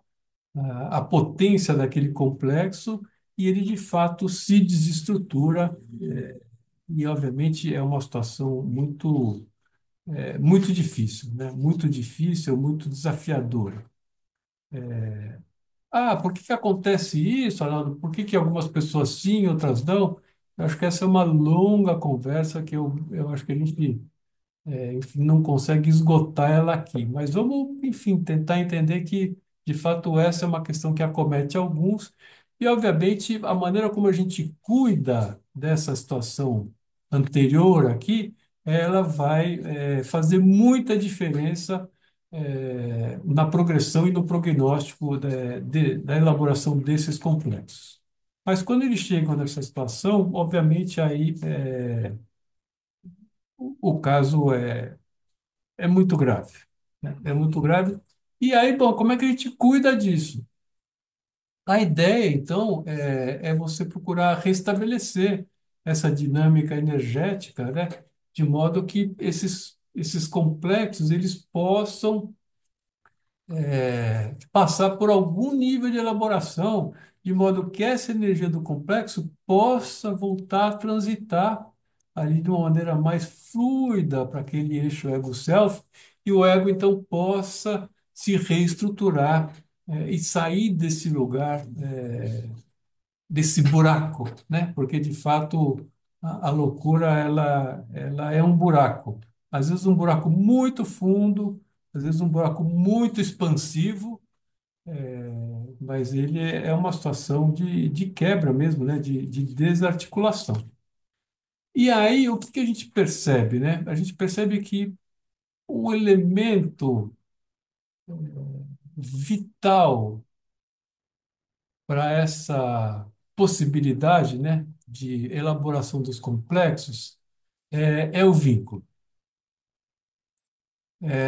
a potência daquele complexo e ele de fato se desestrutura e obviamente é uma situação muito difícil, né? Muito difícil, muito desafiadora. Ah, por que que acontece isso, Arnaldo? Por que que algumas pessoas sim, outras não? Eu acho que essa é uma longa conversa que eu acho que a gente enfim, não consegue esgotar ela aqui. Mas vamos, enfim, tentar entender que, de fato, essa é uma questão que acomete alguns, e, obviamente, a maneira como a gente cuida dessa situação anterior aqui, ela vai fazer muita diferença na progressão e no prognóstico da elaboração desses complexos. Mas quando eles chegam nessa situação, obviamente, aí o caso é muito grave, né? É muito grave. E aí, bom, como é que a gente cuida disso? A ideia, então, é você procurar restabelecer essa dinâmica energética, né? De modo que esses complexos eles possam passar por algum nível de elaboração, de modo que essa energia do complexo possa voltar a transitar ali de uma maneira mais fluida para aquele eixo ego-self, e o ego então possa se reestruturar e sair desse lugar, desse buraco, né? Porque de fato a loucura ela é um buraco, às vezes um buraco muito fundo, às vezes um buraco muito expansivo, mas ele é uma situação de quebra mesmo, né? De desarticulação. E aí, o que que a gente percebe, né? A gente percebe que um elemento vital para essa possibilidade, né, de elaboração dos complexos é o vínculo.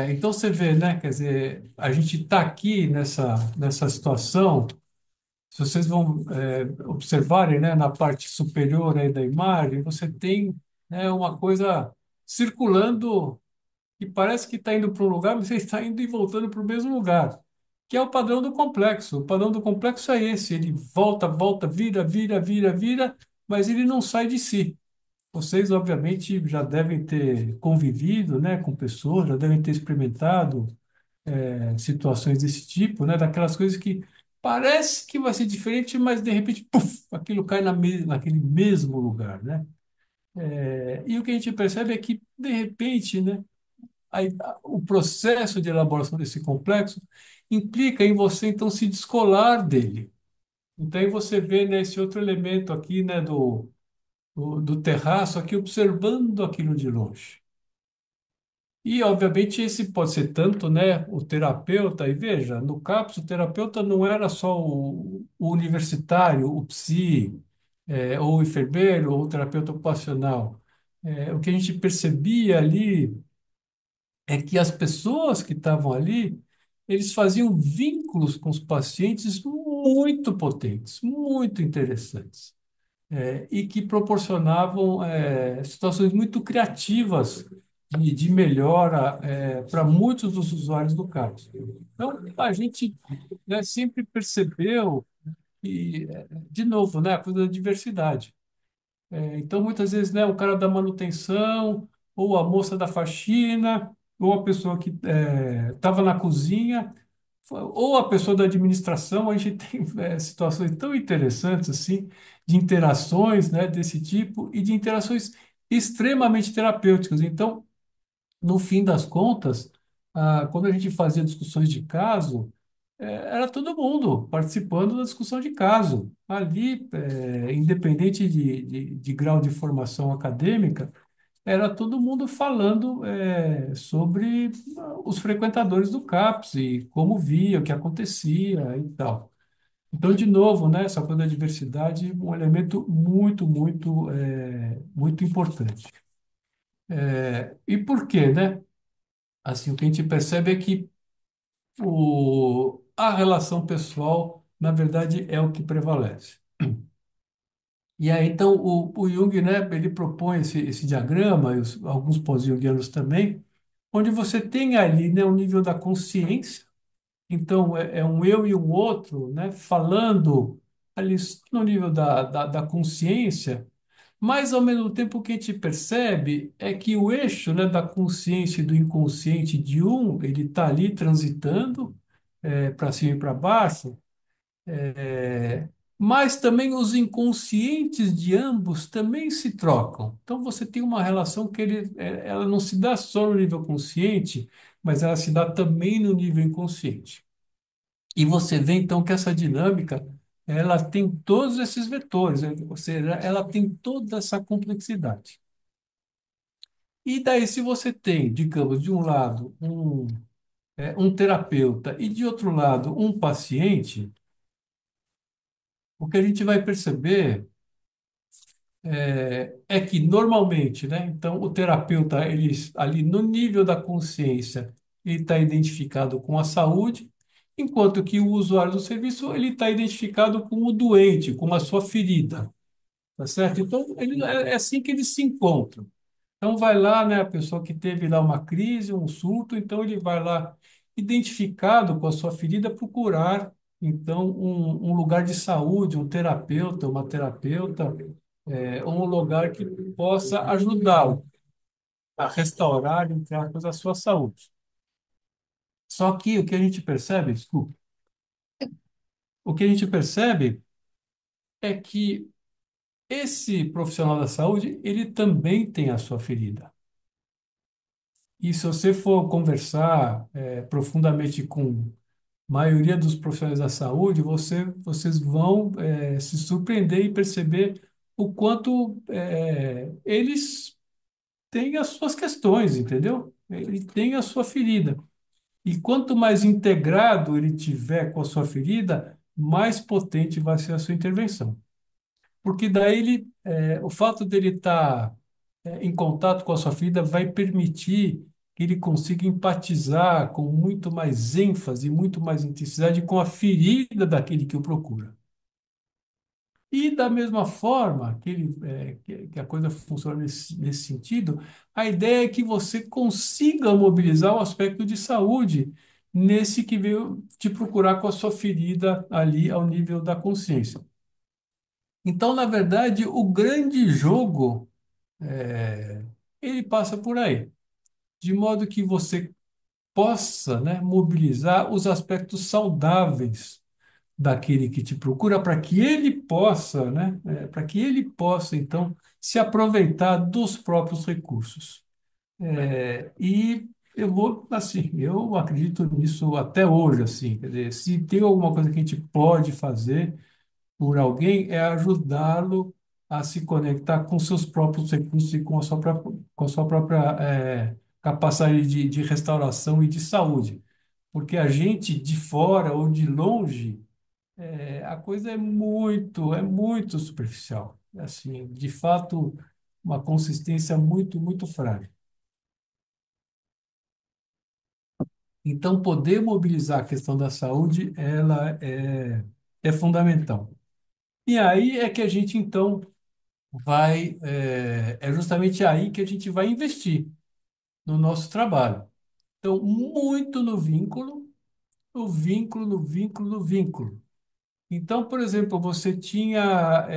Então, você vê, né? Quer dizer, a gente está aqui nessa situação. Se vocês vão observarem, né, na parte superior aí da imagem, você tem, né, uma coisa circulando que parece que está indo para um lugar, mas você está indo e voltando para o mesmo lugar, que é o padrão do complexo. O padrão do complexo é esse: ele volta, volta, vira, vira, vira, vira, mas ele não sai de si. Vocês, obviamente, já devem ter convivido, né, com pessoas, já devem ter experimentado situações desse tipo, né? Daquelas coisas que parece que vai ser diferente, mas de repente, puf, aquilo cai naquele mesmo lugar, né? E o que a gente percebe é que, de repente, né? o processo de elaboração desse complexo implica em você, então, se descolar dele. Então, aí você vê, né, esse outro elemento aqui, né, do terraço, aqui observando aquilo de longe. E, obviamente, esse pode ser tanto, né, o terapeuta, e veja, no CAPS, o terapeuta não era só o universitário, o psi, ou o enfermeiro, ou o terapeuta ocupacional. O que a gente percebia ali é que as pessoas que estavam ali, eles faziam vínculos com os pacientes muito potentes, muito interessantes, e que proporcionavam situações muito criativas de melhora para muitos dos usuários do CAPS. Então, a gente, né, sempre percebeu que, de novo, né, a coisa da diversidade. Então, muitas vezes, né, o cara da manutenção, ou a moça da faxina, ou a pessoa que estava na cozinha, ou a pessoa da administração, a gente tem situações tão interessantes assim, de interações, né, desse tipo, e de interações extremamente terapêuticas. Então, no fim das contas, quando a gente fazia discussões de caso, era todo mundo participando da discussão de caso. Ali, independente de grau de formação acadêmica, era todo mundo falando sobre os frequentadores do CAPS e como via, o que acontecia e tal. Então, de novo, né, essa coisa da diversidade, um elemento muito importante. E por quê, né? Assim, o que a gente percebe é que a relação pessoal, na verdade, é o que prevalece. E aí, então, o Jung, né, ele propõe esse diagrama, e alguns pós-jungianos também, onde você tem ali, né, o nível da consciência. Então, é um eu e um outro, né, falando ali no nível da consciência, mas, ao mesmo tempo, o que a gente percebe é que o eixo, né, da consciência e do inconsciente de um, ele está ali transitando para cima e para baixo, é, mas também os inconscientes de ambos também se trocam. Então, você tem uma relação que ela não se dá só no nível consciente, mas ela se dá também no nível inconsciente. E você vê então que essa dinâmica ela tem todos esses vetores, né? Ou seja, ela tem toda essa complexidade. E daí, se você tem, digamos, de um lado um terapeuta e de outro lado um paciente, o que a gente vai perceber é que normalmente, né? Então, o terapeuta, ele ali no nível da consciência, ele está identificado com a saúde, enquanto que o usuário do serviço, ele está identificado com o doente, com a sua ferida, tá certo? Então, é assim que eles se encontram. Então, vai lá, né, a pessoa que teve lá uma crise, um surto, então ele vai lá, identificado com a sua ferida, procurar, então, um lugar de saúde, um terapeuta, uma terapeuta, um lugar que possa ajudá-lo a restaurar, entre aspas, a sua saúde. Só que o que a gente percebe, desculpa, o que a gente percebe é que esse profissional da saúde, ele também tem a sua ferida. E se você for conversar profundamente com a maioria dos profissionais da saúde, vocês vão se surpreender e perceber o quanto eles têm as suas questões, entendeu? Ele tem a sua ferida. E quanto mais integrado ele tiver com a sua ferida, mais potente vai ser a sua intervenção. Porque daí o fato dele estar em contato com a sua ferida vai permitir que ele consiga empatizar com muito mais ênfase, muito mais intensidade com a ferida daquele que o procura. E da mesma forma que a coisa funciona nesse sentido, a ideia é que você consiga mobilizar o aspecto de saúde nesse que veio te procurar com a sua ferida ali ao nível da consciência. Então, na verdade, o grande jogo, ele passa por aí, de modo que você possa, né, mobilizar os aspectos saudáveis daquele que te procura para que ele possa, né, para que ele possa, então, se aproveitar dos próprios recursos. eu vou, assim, eu acredito nisso até hoje, assim, quer dizer, se tem alguma coisa que a gente pode fazer por alguém, é ajudá-lo a se conectar com seus próprios recursos e com a sua própria, capacidade de restauração e de saúde. Porque a gente de fora ou de longe, a coisa é muito superficial. Assim, de fato, uma consistência muito, muito frágil. Então, poder mobilizar a questão da saúde, é fundamental. E aí é que a gente, então, é justamente aí que a gente vai investir no nosso trabalho. Então, muito no vínculo, no vínculo, no vínculo, no vínculo. Então, por exemplo, você tinha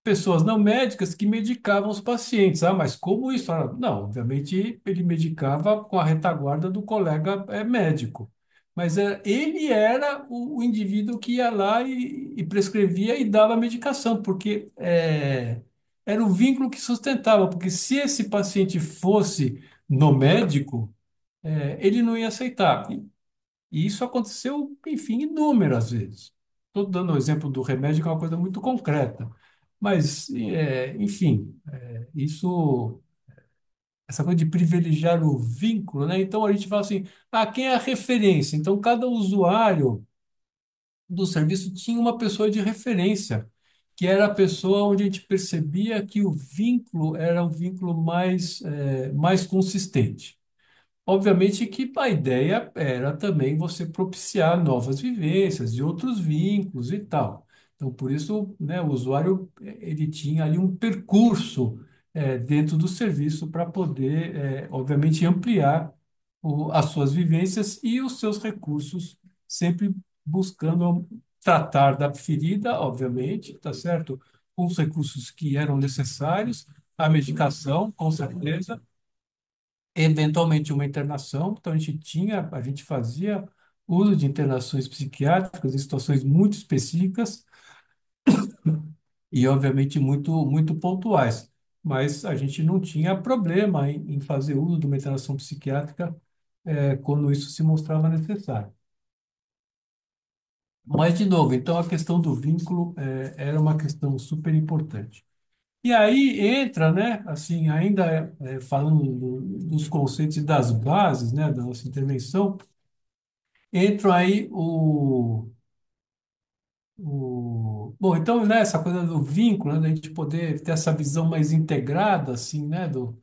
pessoas não médicas que medicavam os pacientes. Ah, mas como isso? Ah, não, obviamente ele medicava com a retaguarda do colega médico. Mas ele era o indivíduo que ia lá e prescrevia e dava a medicação, porque era o vínculo que sustentava. Porque se esse paciente fosse no médico, ele não ia aceitar. E isso aconteceu, enfim, inúmeras vezes. Estou dando o exemplo do remédio, que é uma coisa muito concreta. Mas, enfim, essa coisa de privilegiar o vínculo, né? Então a gente fala assim, quem é a referência? Então cada usuário do serviço tinha uma pessoa de referência, que era a pessoa onde a gente percebia que o vínculo era um vínculo mais consistente. Obviamente que a ideia era também você propiciar novas vivências e outros vínculos e tal. Então, por isso, né, o usuário ele tinha ali um percurso dentro do serviço para poder, obviamente, ampliar as suas vivências e os seus recursos, sempre buscando tratar da ferida, obviamente, tá certo? Com os recursos que eram necessários, a medicação, com certeza, eventualmente uma internação. Então a gente fazia uso de internações psiquiátricas em situações muito específicas e obviamente muito pontuais. Mas a gente não tinha problema em fazer uso de uma internação psiquiátrica quando isso se mostrava necessário. Mas, de novo, então a questão do vínculo era uma questão super importante. E aí entra, né, assim, ainda falando dos conceitos e das bases, né, da nossa intervenção, entra aí Bom, então, né, essa coisa do vínculo, né, da gente poder ter essa visão mais integrada, assim, né, do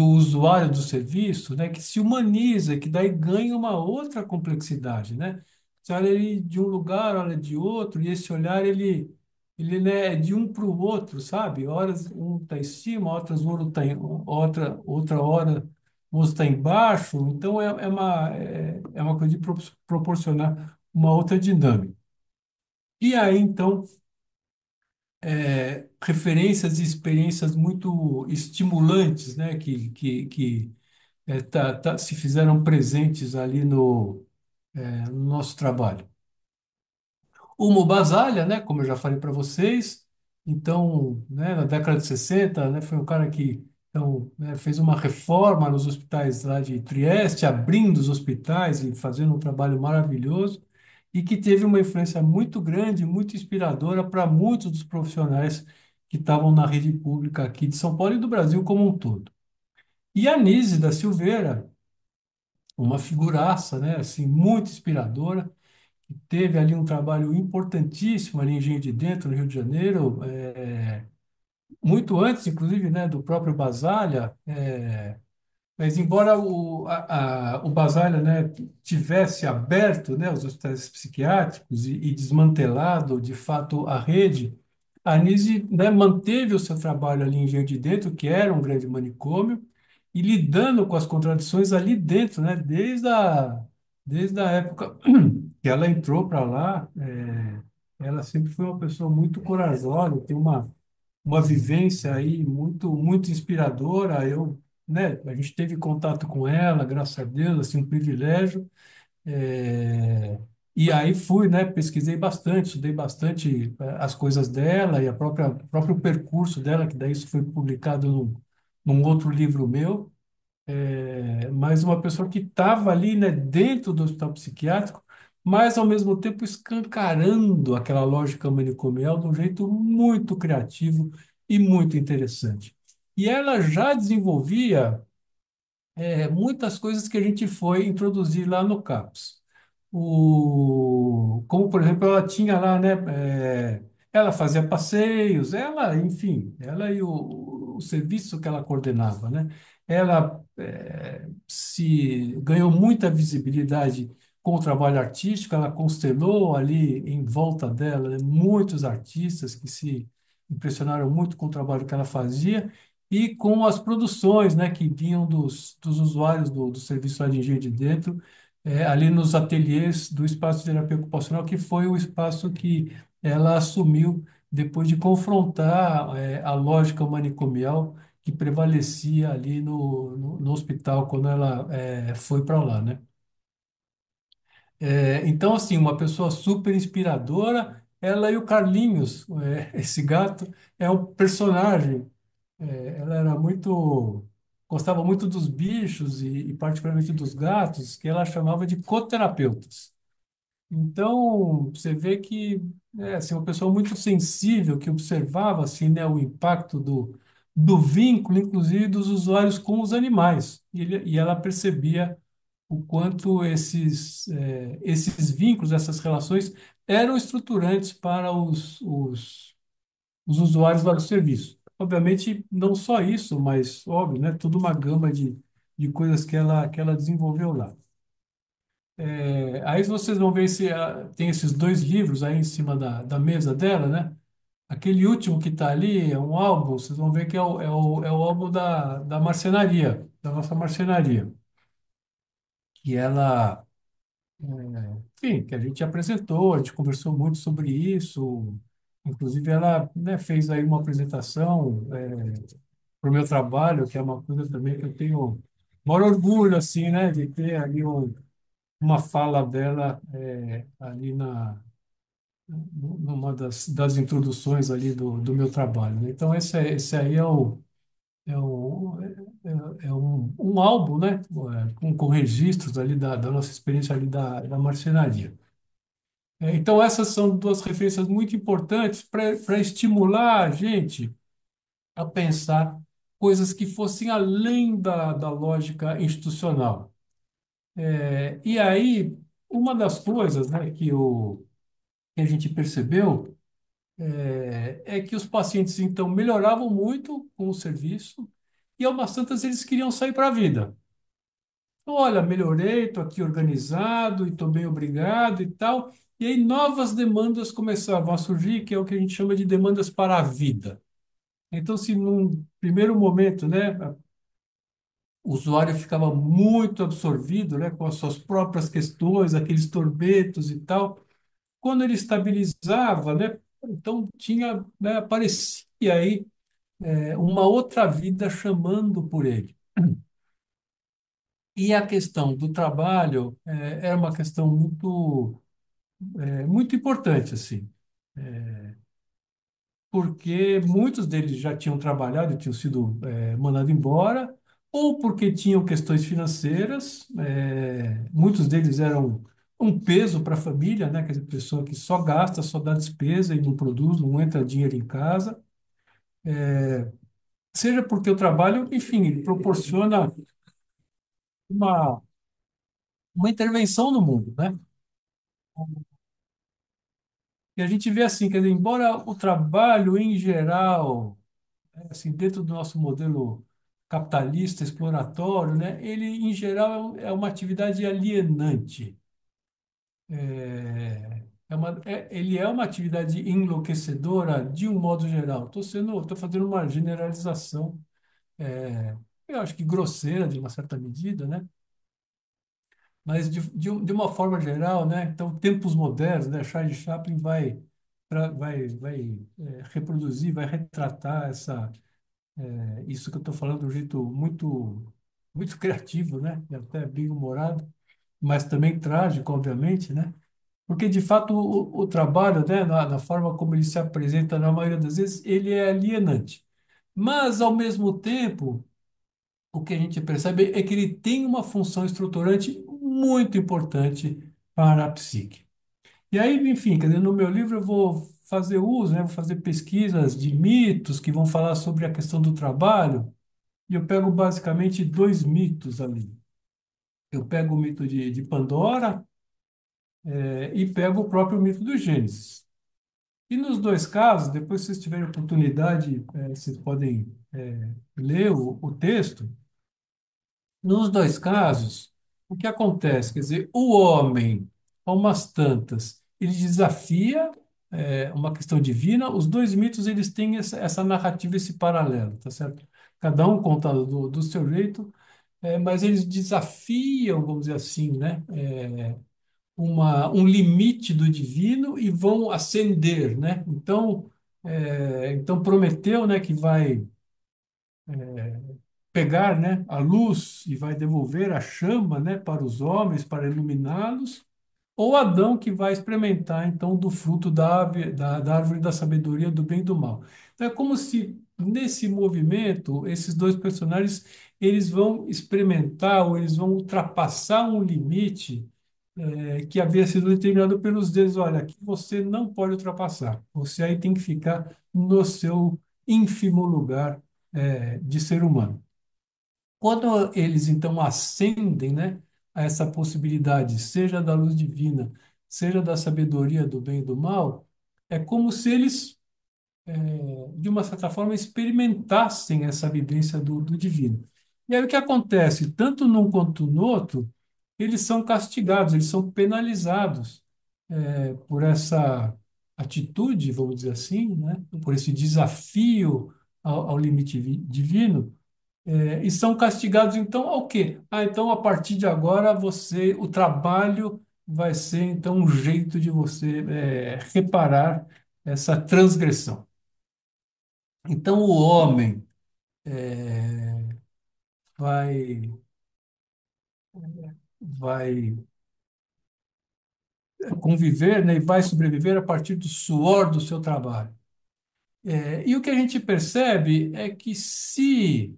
usuário do serviço, né, que se humaniza, que daí ganha uma outra complexidade, né? Você olha ele de um lugar, olha de outro, e esse olhar, né, é de um para o outro, sabe? Horas um está em cima, outras o outro está outra hora o outro está embaixo, então é uma coisa de proporcionar uma outra dinâmica. E aí, então, referências e experiências muito estimulantes, né, que se fizeram presentes ali no nosso trabalho. O Mubazalha, né, como eu já falei para vocês, então, né, na década de 60, né, foi um cara que então, né, fez uma reforma nos hospitais lá de Trieste, abrindo os hospitais e fazendo um trabalho maravilhoso, e que teve uma influência muito grande, muito inspiradora para muitos dos profissionais que estavam na rede pública aqui de São Paulo e do Brasil como um todo. E a Nise da Silveira, uma figuraça, né, assim, muito inspiradora, teve ali um trabalho importantíssimo ali em Engenho de Dentro, no Rio de Janeiro, muito antes, inclusive, né, do próprio Basaglia, mas embora o Basaglia, né, tivesse aberto, né, os hospitais psiquiátricos e desmantelado, de fato, a rede, a Anise, né, manteve o seu trabalho ali em Engenho de Dentro, que era um grande manicômio, e lidando com as contradições ali dentro, né, desde a época que ela entrou para lá, ela sempre foi uma pessoa muito corajosa, tem uma vivência aí muito inspiradora. Né, a gente teve contato com ela, graças a Deus, assim, um privilégio. É, e aí fui, né, pesquisei bastante, estudei bastante as coisas dela e o próprio percurso dela, que daí isso foi publicado num outro livro meu. mas uma pessoa que estava ali, né, dentro do hospital psiquiátrico, mas ao mesmo tempo escancarando aquela lógica manicomial de um jeito muito criativo e muito interessante. E ela já desenvolvia muitas coisas que a gente foi introduzir lá no CAPS. Como, por exemplo, ela tinha lá, né, ela fazia passeios, ela, enfim, ela e o serviço que ela coordenava, né? Ela se ganhou muita visibilidade com o trabalho artístico, ela constelou ali em volta dela, né, muitos artistas que se impressionaram muito com o trabalho que ela fazia e com as produções, né, que vinham dos usuários do serviço lá de Engenho de Dentro, ali nos ateliês do espaço de terapia ocupacional, que foi o espaço que ela assumiu depois de confrontar, a lógica manicomial que prevalecia ali no hospital quando ela foi para lá, né? Então, assim, uma pessoa super inspiradora, ela e o Carlinhos, esse gato, é um personagem. Ela era muito, gostava muito dos bichos e particularmente dos gatos, que ela chamava de coterapeutas. Então, você vê que assim, uma pessoa muito sensível, que observava assim, né, o impacto do vínculo, inclusive dos usuários com os animais. E ela percebia o quanto esses vínculos, essas relações, eram estruturantes para os usuários lá do serviço. Obviamente, não só isso, mas, óbvio, né, toda uma gama de coisas que ela desenvolveu lá. Aí vocês vão ver se tem esses dois livros aí em cima da mesa dela, né? Aquele último que está ali é um álbum, vocês vão ver que é o álbum da marcenaria, da nossa marcenaria, que ela, enfim, que a gente apresentou, a gente conversou muito sobre isso, inclusive ela, né, fez aí uma apresentação, para o meu trabalho, que é uma coisa também que eu tenho maior orgulho, assim, né, de ter ali uma fala dela ali numa das introduções ali do meu trabalho, né? Então, esse aí é um álbum, né, com registros ali da nossa experiência ali da marcenaria. Então, essas são duas referências muito importantes para estimular a gente a pensar coisas que fossem além da lógica institucional. E aí, uma das coisas, né, que a gente percebeu é que os pacientes, então, melhoravam muito com o serviço e, ao umas tantas, eles queriam sair para a vida. Olha, melhorei, estou aqui organizado e estou bem obrigado e tal. E aí, novas demandas começavam a surgir, que é o que a gente chama de demandas para a vida. Então, se num primeiro momento, né, o usuário ficava muito absorvido, né, com as suas próprias questões, aqueles tormentos e tal. Quando ele estabilizava, né, então tinha, né, aparecia aí uma outra vida chamando por ele. E a questão do trabalho era uma questão muito importante, assim, porque muitos deles já tinham trabalhado e tinham sido mandados embora, ou porque tinham questões financeiras, muitos deles eram um peso para a família, né? Quer dizer, pessoa que só gasta, só dá despesa e não produz, não entra dinheiro em casa, seja porque o trabalho, enfim, ele proporciona uma, uma intervenção no mundo, né? E a gente vê assim, quer dizer, embora o trabalho em geral assim, dentro do nosso modelo capitalista, exploratório, né, ele, em geral, é uma atividade alienante. Ele é uma atividade enlouquecedora de um modo geral. Estou fazendo uma generalização, eu acho que grosseira, de uma certa medida, né? Mas de uma forma geral, né? Então, tempos modernos, né? Charles Chaplin vai reproduzir, vai retratar isso que eu estou falando de um jeito muito criativo, né? E até bem humorado, mas também trágico, obviamente, né? Porque, de fato, o trabalho, né, na forma como ele se apresenta, na maioria das vezes, ele é alienante. Mas, ao mesmo tempo, o que a gente percebe é que ele tem uma função estruturante muito importante para a psique. E aí, enfim, quer dizer, no meu livro eu vou fazer uso, né, vou fazer pesquisas de mitos que vão falar sobre a questão do trabalho, e eu pego basicamente dois mitos ali. Eu pego o mito de Pandora, e pego o próprio mito do Gênesis. E nos dois casos, depois se vocês tiverem oportunidade, vocês podem ler o texto. Nos dois casos, o que acontece? Quer dizer, o homem, a umas tantas, ele desafia uma questão divina. Os dois mitos eles têm essa narrativa, esse paralelo, tá certo? Cada um conta do seu jeito, mas eles desafiam, vamos dizer assim, né? Um limite do divino e vão ascender, né? Então Prometeu, né, que vai pegar, né, a luz e vai devolver a chama, né, para os homens, para iluminá-los, ou Adão que vai experimentar então do fruto da árvore da sabedoria do bem e do mal. Então é como se nesse movimento esses dois personagens eles vão experimentar ou eles vão ultrapassar um limite que havia sido determinado pelos deuses. Olha, aqui você não pode ultrapassar. Você aí tem que ficar no seu ínfimo lugar de ser humano. Quando eles então ascendem, né, a essa possibilidade, seja da luz divina, seja da sabedoria do bem e do mal, é como se eles, de uma certa forma, experimentassem essa vivência do divino. E aí o que acontece? Tanto num quanto no outro, eles são castigados, eles são penalizados por essa atitude, vamos dizer assim, né, por esse desafio ao limite divino. E são castigados, então, ao quê? Ah, então, a partir de agora, o trabalho vai ser, então, um jeito de você reparar essa transgressão. Então, o homem vai, vai conviver, né, e vai sobreviver a partir do suor do seu trabalho. E o que a gente percebe é que se,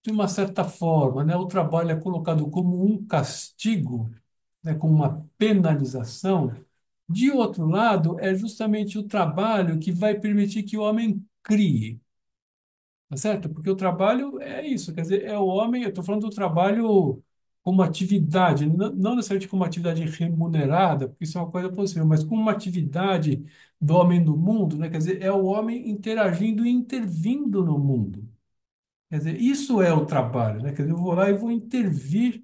de uma certa forma, né, o trabalho é colocado como um castigo, né, como uma penalização. De outro lado, é justamente o trabalho que vai permitir que o homem crie, tá certo? Porque o trabalho é isso, quer dizer, é o homem, eu estou falando do trabalho como atividade, não necessariamente como atividade remunerada, porque isso é uma coisa possível, mas como uma atividade do homem no mundo, né? Quer dizer, é o homem interagindo e intervindo no mundo. Quer dizer, isso é o trabalho, né? Quer dizer, eu vou lá e vou intervir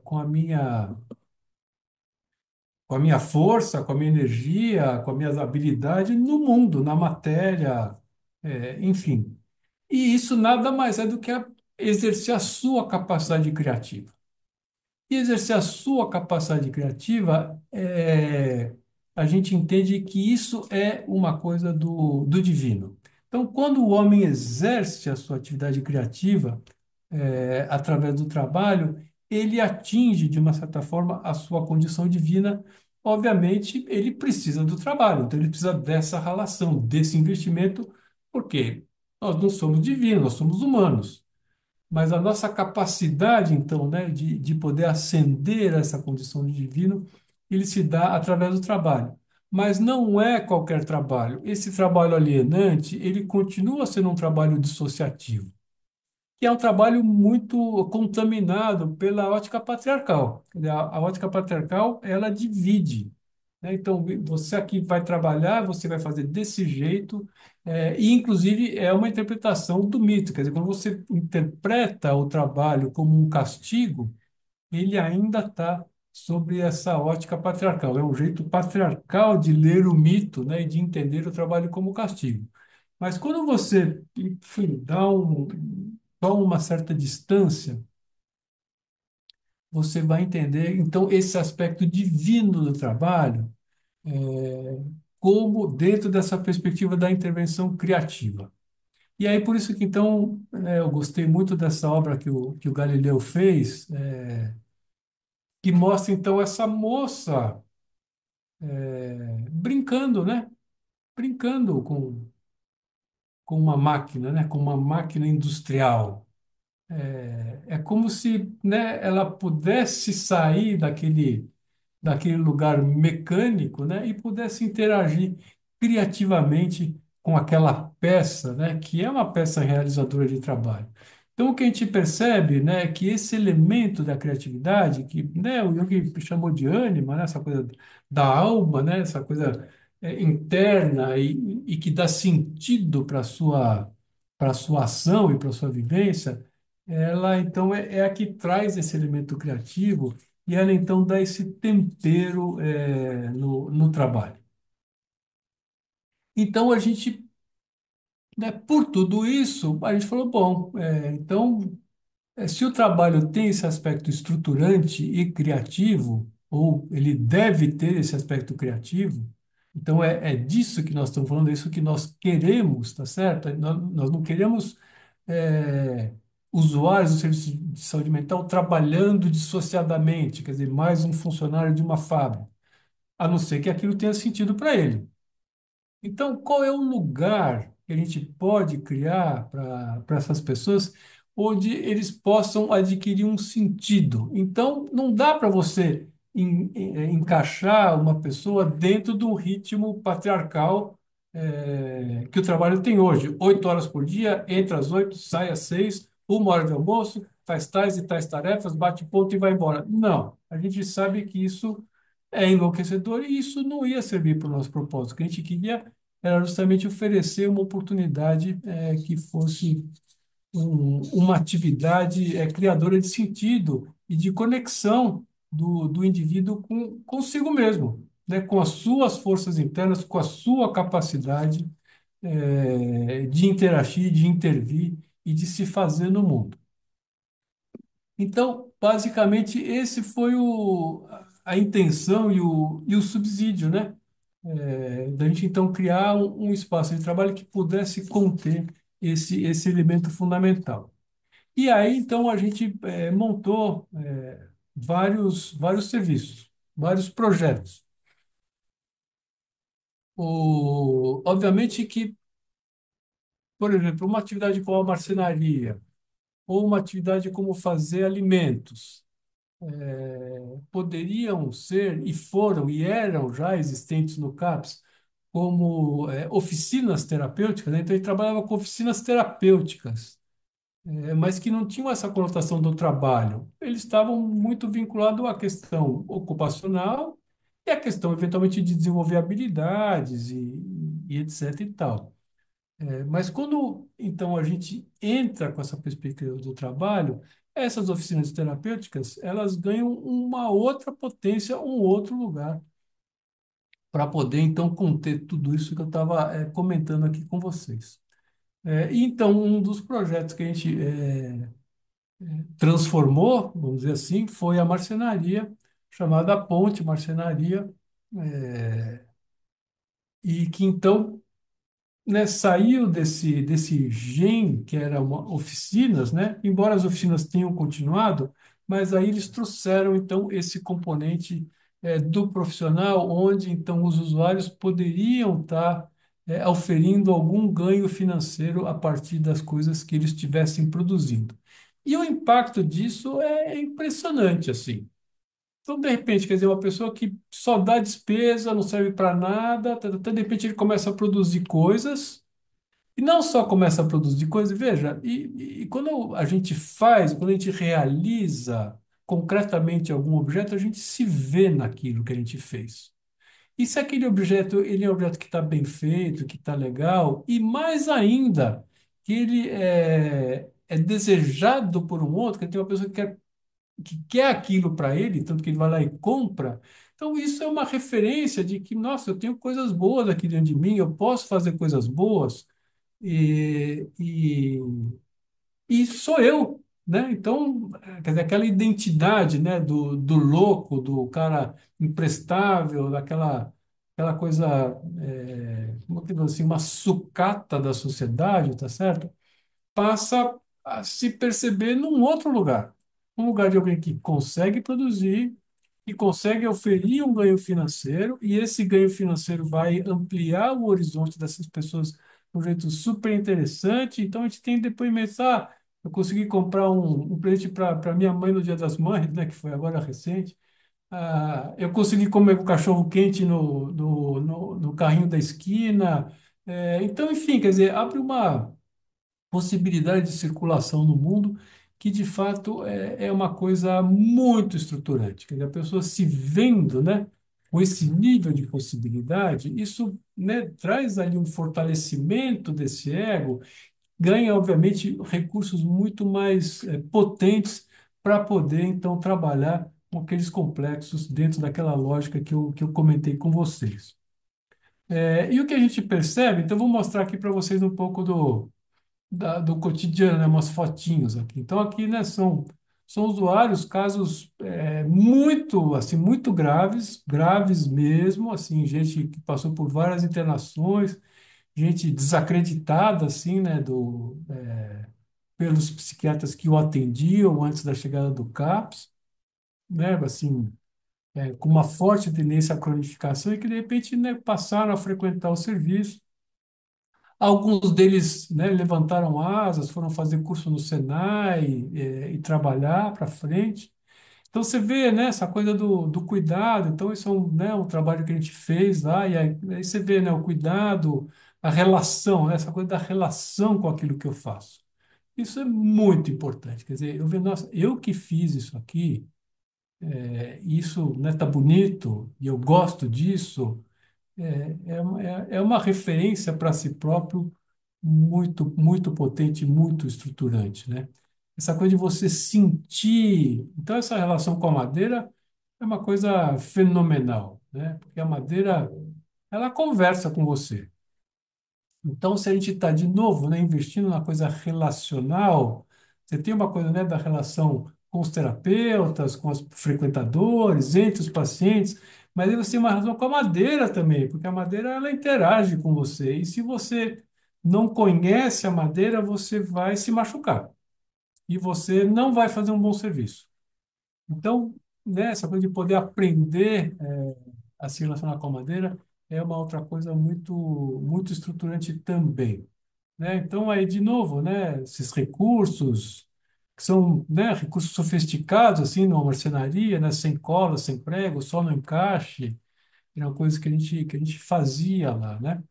com a minha força, com a minha energia, com as minhas habilidades no mundo, na matéria, enfim. E isso nada mais é do que exercer a sua capacidade criativa. E exercer a sua capacidade criativa, a gente entende que isso é uma coisa do divino. Então, quando o homem exerce a sua atividade criativa, através do trabalho, ele atinge, de uma certa forma, a sua condição divina. Obviamente, ele precisa do trabalho, então ele precisa dessa relação, desse investimento, porque nós não somos divinos, nós somos humanos. Mas a nossa capacidade, então, né, de poder ascender a essa condição de divino, ele se dá através do trabalho. Mas não é qualquer trabalho. Esse trabalho alienante, ele continua sendo um trabalho dissociativo, que é um trabalho muito contaminado pela ótica patriarcal. Quer dizer, a ótica patriarcal, ela divide, né? Então, você aqui vai trabalhar, você vai fazer desse jeito, e inclusive é uma interpretação do mito. Quer dizer, quando você interpreta o trabalho como um castigo, ele ainda está sobre essa ótica patriarcal. É um jeito patriarcal de ler o mito, né, e de entender o trabalho como castigo. Mas quando você, enfim, toma uma certa distância, você vai entender, então, esse aspecto divino do trabalho, como dentro dessa perspectiva da intervenção criativa. E aí, por isso que, então, eu gostei muito dessa obra que o Galileu fez, que mostra, então, essa moça brincando, né? Brincando com uma máquina, né? Com uma máquina industrial. É como se, né, ela pudesse sair daquele lugar mecânico, né, e pudesse interagir criativamente com aquela peça, né, que é uma peça realizadora de trabalho. Então, o que a gente percebe, né, é que esse elemento da criatividade, que, né, o Jung chamou de ânima, né, essa coisa da alma, né, essa coisa interna e que dá sentido para a sua ação e para a sua vivência, ela então é a que traz esse elemento criativo e ela então dá esse tempero no trabalho. Então a gente, né, por tudo isso, a gente falou, bom, então se o trabalho tem esse aspecto estruturante e criativo, ou ele deve ter esse aspecto criativo, então é disso que nós estamos falando, é isso que nós queremos, tá certo? Nós não queremos é, usuários do serviço de saúde mental trabalhando dissociadamente, quer dizer, mais um funcionário de uma fábrica, a não ser que aquilo tenha sentido para ele. Então, qual é o lugar que a gente pode criar para essas pessoas onde eles possam adquirir um sentido? Então, não dá para você encaixar uma pessoa dentro do ritmo patriarcal que o trabalho tem hoje. 8 horas por dia, entra às 8, sai às 6, 1 hora de almoço, faz tais e tais tarefas, bate ponto e vai embora. Não, a gente sabe que isso é enlouquecedor e isso não ia servir para o nosso propósito. O que a gente queria era justamente oferecer uma oportunidade que fosse uma atividade criadora de sentido e de conexão do indivíduo consigo mesmo, né? Com as suas forças internas, com a sua capacidade de interagir, de intervir e de se fazer no mundo. Então, basicamente, esse foi a intenção e o subsídio, né? Da gente então criar um espaço de trabalho que pudesse conter esse elemento fundamental. E aí então a gente montou vários serviços, vários projetos. Obviamente que, por exemplo, uma atividade como a marcenaria ou uma atividade como fazer alimentos poderiam ser e foram e eram já existentes no CAPS como oficinas terapêuticas, né? Então, ele trabalhava com oficinas terapêuticas, mas que não tinham essa conotação do trabalho. Eles estavam muito vinculados à questão ocupacional e à questão, eventualmente, de desenvolver habilidades e etc. e tal. Mas quando, então, a gente entra com essa perspectiva do trabalho, essas oficinas terapêuticas, elas ganham uma outra potência, um outro lugar para poder, então, conter tudo isso que eu estava comentando aqui com vocês. E, então, um dos projetos que a gente transformou, vamos dizer assim, foi a marcenaria, chamada Ponte Marcenaria, e que, então, né, saiu desse gen que era oficinas, né? Embora as oficinas tenham continuado, mas aí eles trouxeram então esse componente do profissional, onde então os usuários poderiam estar auferindo algum ganho financeiro a partir das coisas que eles estivessem produzindo. E o impacto disso é impressionante, assim. Então, de repente, quer dizer, uma pessoa que só dá despesa, não serve para nada, de repente ele começa a produzir coisas e não só começa a produzir coisas, veja, e quando a gente faz, quando a gente realiza concretamente algum objeto, a gente se vê naquilo que a gente fez. E se aquele objeto, ele é um objeto que está bem feito, que está legal, e mais ainda, que ele é desejado por um outro, que tem uma pessoa que quer aquilo para ele, tanto que ele vai lá e compra. Então, isso é uma referência de que, nossa, eu tenho coisas boas aqui dentro de mim, eu posso fazer coisas boas, e, e, e sou eu, né? Então, quer dizer, aquela identidade, né, do louco, do cara imprestável, aquela coisa, como que eu digo assim, uma sucata da sociedade, tá certo? Passa a se perceber num outro lugar. Um lugar de alguém que consegue produzir, que consegue oferir um ganho financeiro, e esse ganho financeiro vai ampliar o horizonte dessas pessoas de um jeito super interessante. Então, a gente tem depoimentos. Ah, Eu consegui comprar um presente para minha mãe no Dia das Mães, né, que foi agora recente. Eu consegui comer com cachorro quente no carrinho da esquina. Então, enfim, quer dizer, abre uma possibilidade de circulação no mundo que, de fato, é uma coisa muito estruturante. Quer dizer, a pessoa se vendo, né, com esse nível de possibilidade, isso, né, traz ali um fortalecimento desse ego, ganha, obviamente, recursos muito mais potentes para poder, então, trabalhar com aqueles complexos dentro daquela lógica que eu comentei com vocês. E o que a gente percebe, então, vou mostrar aqui para vocês um pouco do cotidiano, né, umas fotinhos aqui. Então, aqui, né, são usuários, casos muito, assim, muito graves, graves mesmo, assim, gente que passou por várias internações, gente desacreditada, assim, né, pelos psiquiatras que o atendiam antes da chegada do CAPS, né, assim, com uma forte tendência à cronificação e que, de repente, né, passaram a frequentar o serviço. Alguns deles, né, levantaram asas, foram fazer curso no Senai, e trabalhar para frente. Então, você vê, né, essa coisa do cuidado. Então, isso é um trabalho que a gente fez lá, e aí você vê, né, o cuidado, a relação, né, essa coisa da relação com aquilo que eu faço. Isso é muito importante. Quer dizer, eu vejo, nossa, eu que fiz isso aqui, isso, né, tá bonito, e eu gosto disso, é uma referência para si próprio muito, muito potente, muito estruturante, né? Essa coisa de você sentir. Então, essa relação com a madeira é uma coisa fenomenal, né? Porque a madeira, ela conversa com você. Então, se a gente está, de novo, né, investindo na coisa relacional, você tem uma coisa, né, da relação com os terapeutas, com os frequentadores, entre os pacientes, mas aí você tem uma relação com a madeira também, porque a madeira ela interage com você. E se você não conhece a madeira, você vai se machucar e você não vai fazer um bom serviço. Então, né, essa coisa de poder aprender a se relacionar com a madeira é uma outra coisa muito, muito estruturante também, né? Então, aí, de novo, né, esses recursos, que são, né, recursos sofisticados, assim, numa marcenaria, né, sem cola, sem prego, só no encaixe, é uma coisa que a gente fazia lá, né?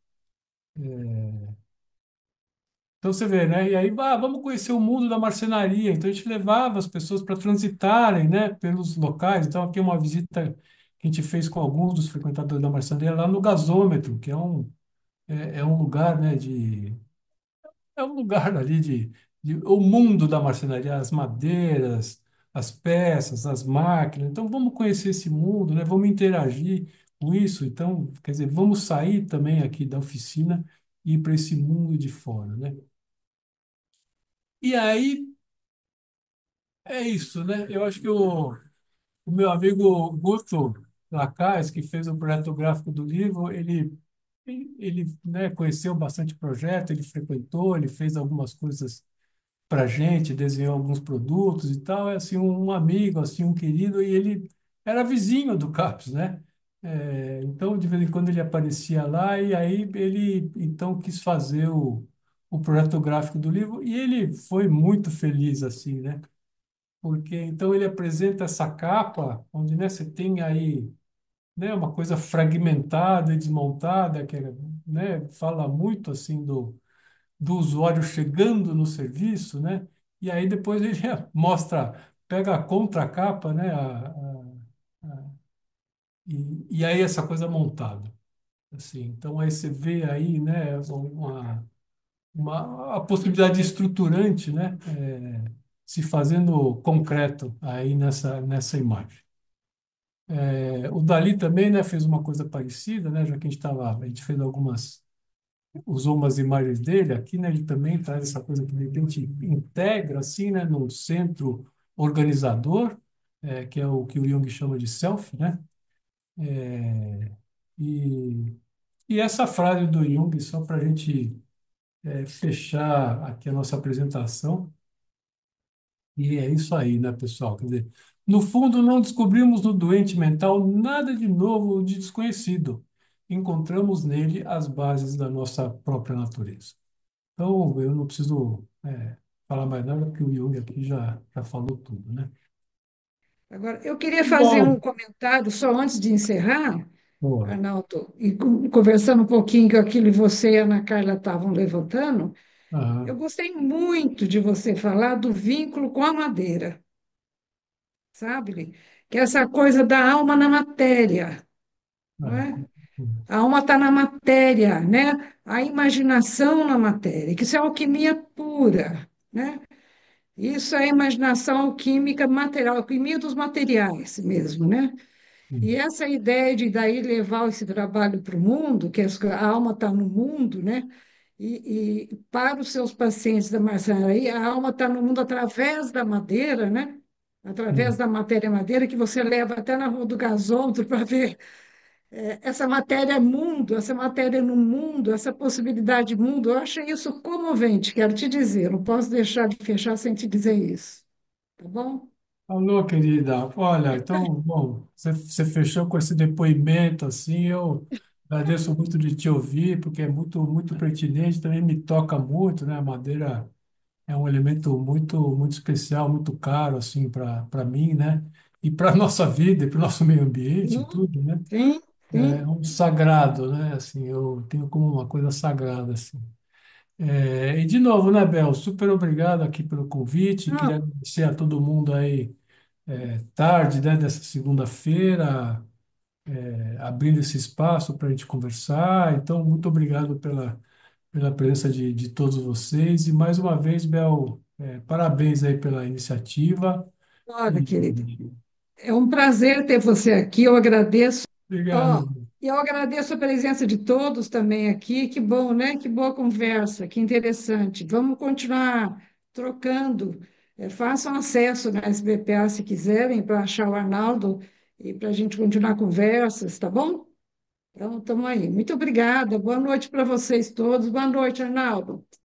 Então, você vê, né? E aí, vamos conhecer o mundo da marcenaria. Então, a gente levava as pessoas para transitarem, né, pelos locais. Então, aqui é uma visita que a gente fez com alguns dos frequentadores da marcenaria lá no gasômetro, que é um lugar, né, é um lugar ali o mundo da marcenaria, as madeiras, as peças, as máquinas. Então, vamos conhecer esse mundo, né? Vamos interagir com isso. Então, quer dizer, vamos sair também aqui da oficina e ir para esse mundo de fora, né? E aí, é isso, né? Eu acho que o meu amigo Guto Lacaz, que fez o projeto gráfico do livro, ele, né, conheceu bastante o projeto, ele frequentou, ele fez algumas coisas para gente, desenhou alguns produtos e tal, é assim um amigo, assim um querido, e ele era vizinho do CAPS, né? Então, de vez em quando ele aparecia lá e aí ele então quis fazer o projeto gráfico do livro e ele foi muito feliz assim, né? Porque então ele apresenta essa capa onde, né, você tem aí, né, uma coisa fragmentada e desmontada que, né, fala muito assim do usuário chegando no serviço, né? E aí depois ele mostra, pega a contracapa, né? E aí essa coisa montada, assim. Então aí você vê aí, né? A possibilidade estruturante, né? Se fazendo concreto aí nessa imagem. O Dali também, né? Fez uma coisa parecida, né? Já que a gente fez usou umas imagens dele aqui, né? Ele também traz essa coisa que de repente integra assim, né, num centro organizador, que é o que o Jung chama de self, né? É, e, e essa frase do Jung, só para a gente fechar aqui a nossa apresentação, e é isso aí, né, pessoal? Quer dizer, no fundo, não descobrimos no doente mental nada de novo ou de desconhecido. Encontramos nele as bases da nossa própria natureza. Então, eu não preciso. falar mais nada, porque o Jung aqui já falou tudo, né? Agora, eu queria fazer Bom, um comentário só antes de encerrar, boa. Arnaldo, e conversando um pouquinho com aquilo que você e a Ana Carla estavam levantando. Eu Aham, gostei muito de você falar do vínculo com a madeira, sabe? Que é essa coisa da alma na matéria, não é, é? A alma está na matéria, né? A imaginação na matéria, que isso é alquimia pura, né? Isso é imaginação alquímica material, alquimia dos materiais mesmo, né? E essa ideia de daí levar esse trabalho para o mundo, que a alma está no mundo, né? E para os seus pacientes da marcenaria, a alma está no mundo através da madeira, né? Através da matéria madeira, que você leva até na Rua do Gasômetro para ver essa matéria mundo, essa matéria no mundo, essa possibilidade de mundo. Eu achei isso comovente, quero te dizer, não posso deixar de fechar sem te dizer isso, tá bom? alô, querida. Olha, então, bom, você fechou com esse depoimento, assim, eu agradeço muito de te ouvir, porque é muito pertinente, também me toca muito, né? A madeira é um elemento muito especial, muito caro, assim, para mim, né? E para a nossa vida, e para o nosso meio ambiente, e Sim, tudo, né? sim, É sim. um sagrado, né? Assim, eu tenho como uma coisa sagrada, assim. E de novo, né, Bel? Super obrigado aqui pelo convite. Não, Queria agradecer a todo mundo aí, tarde, né, dessa segunda-feira, abrindo esse espaço para a gente conversar. Então, muito obrigado pela presença de todos vocês. E mais uma vez, Bel, parabéns aí pela iniciativa. olha, E, querido. É um prazer ter você aqui. Eu agradeço. Ó, obrigado. e eu agradeço a presença de todos também aqui. Que bom, né? Que boa conversa, que interessante. Vamos continuar trocando. Façam acesso na SBPA se quiserem, para achar o Arnaldo e para a gente continuar conversas, tá bom? Então, estamos aí. Muito obrigada. Boa noite para vocês todos. Boa noite, Arnaldo.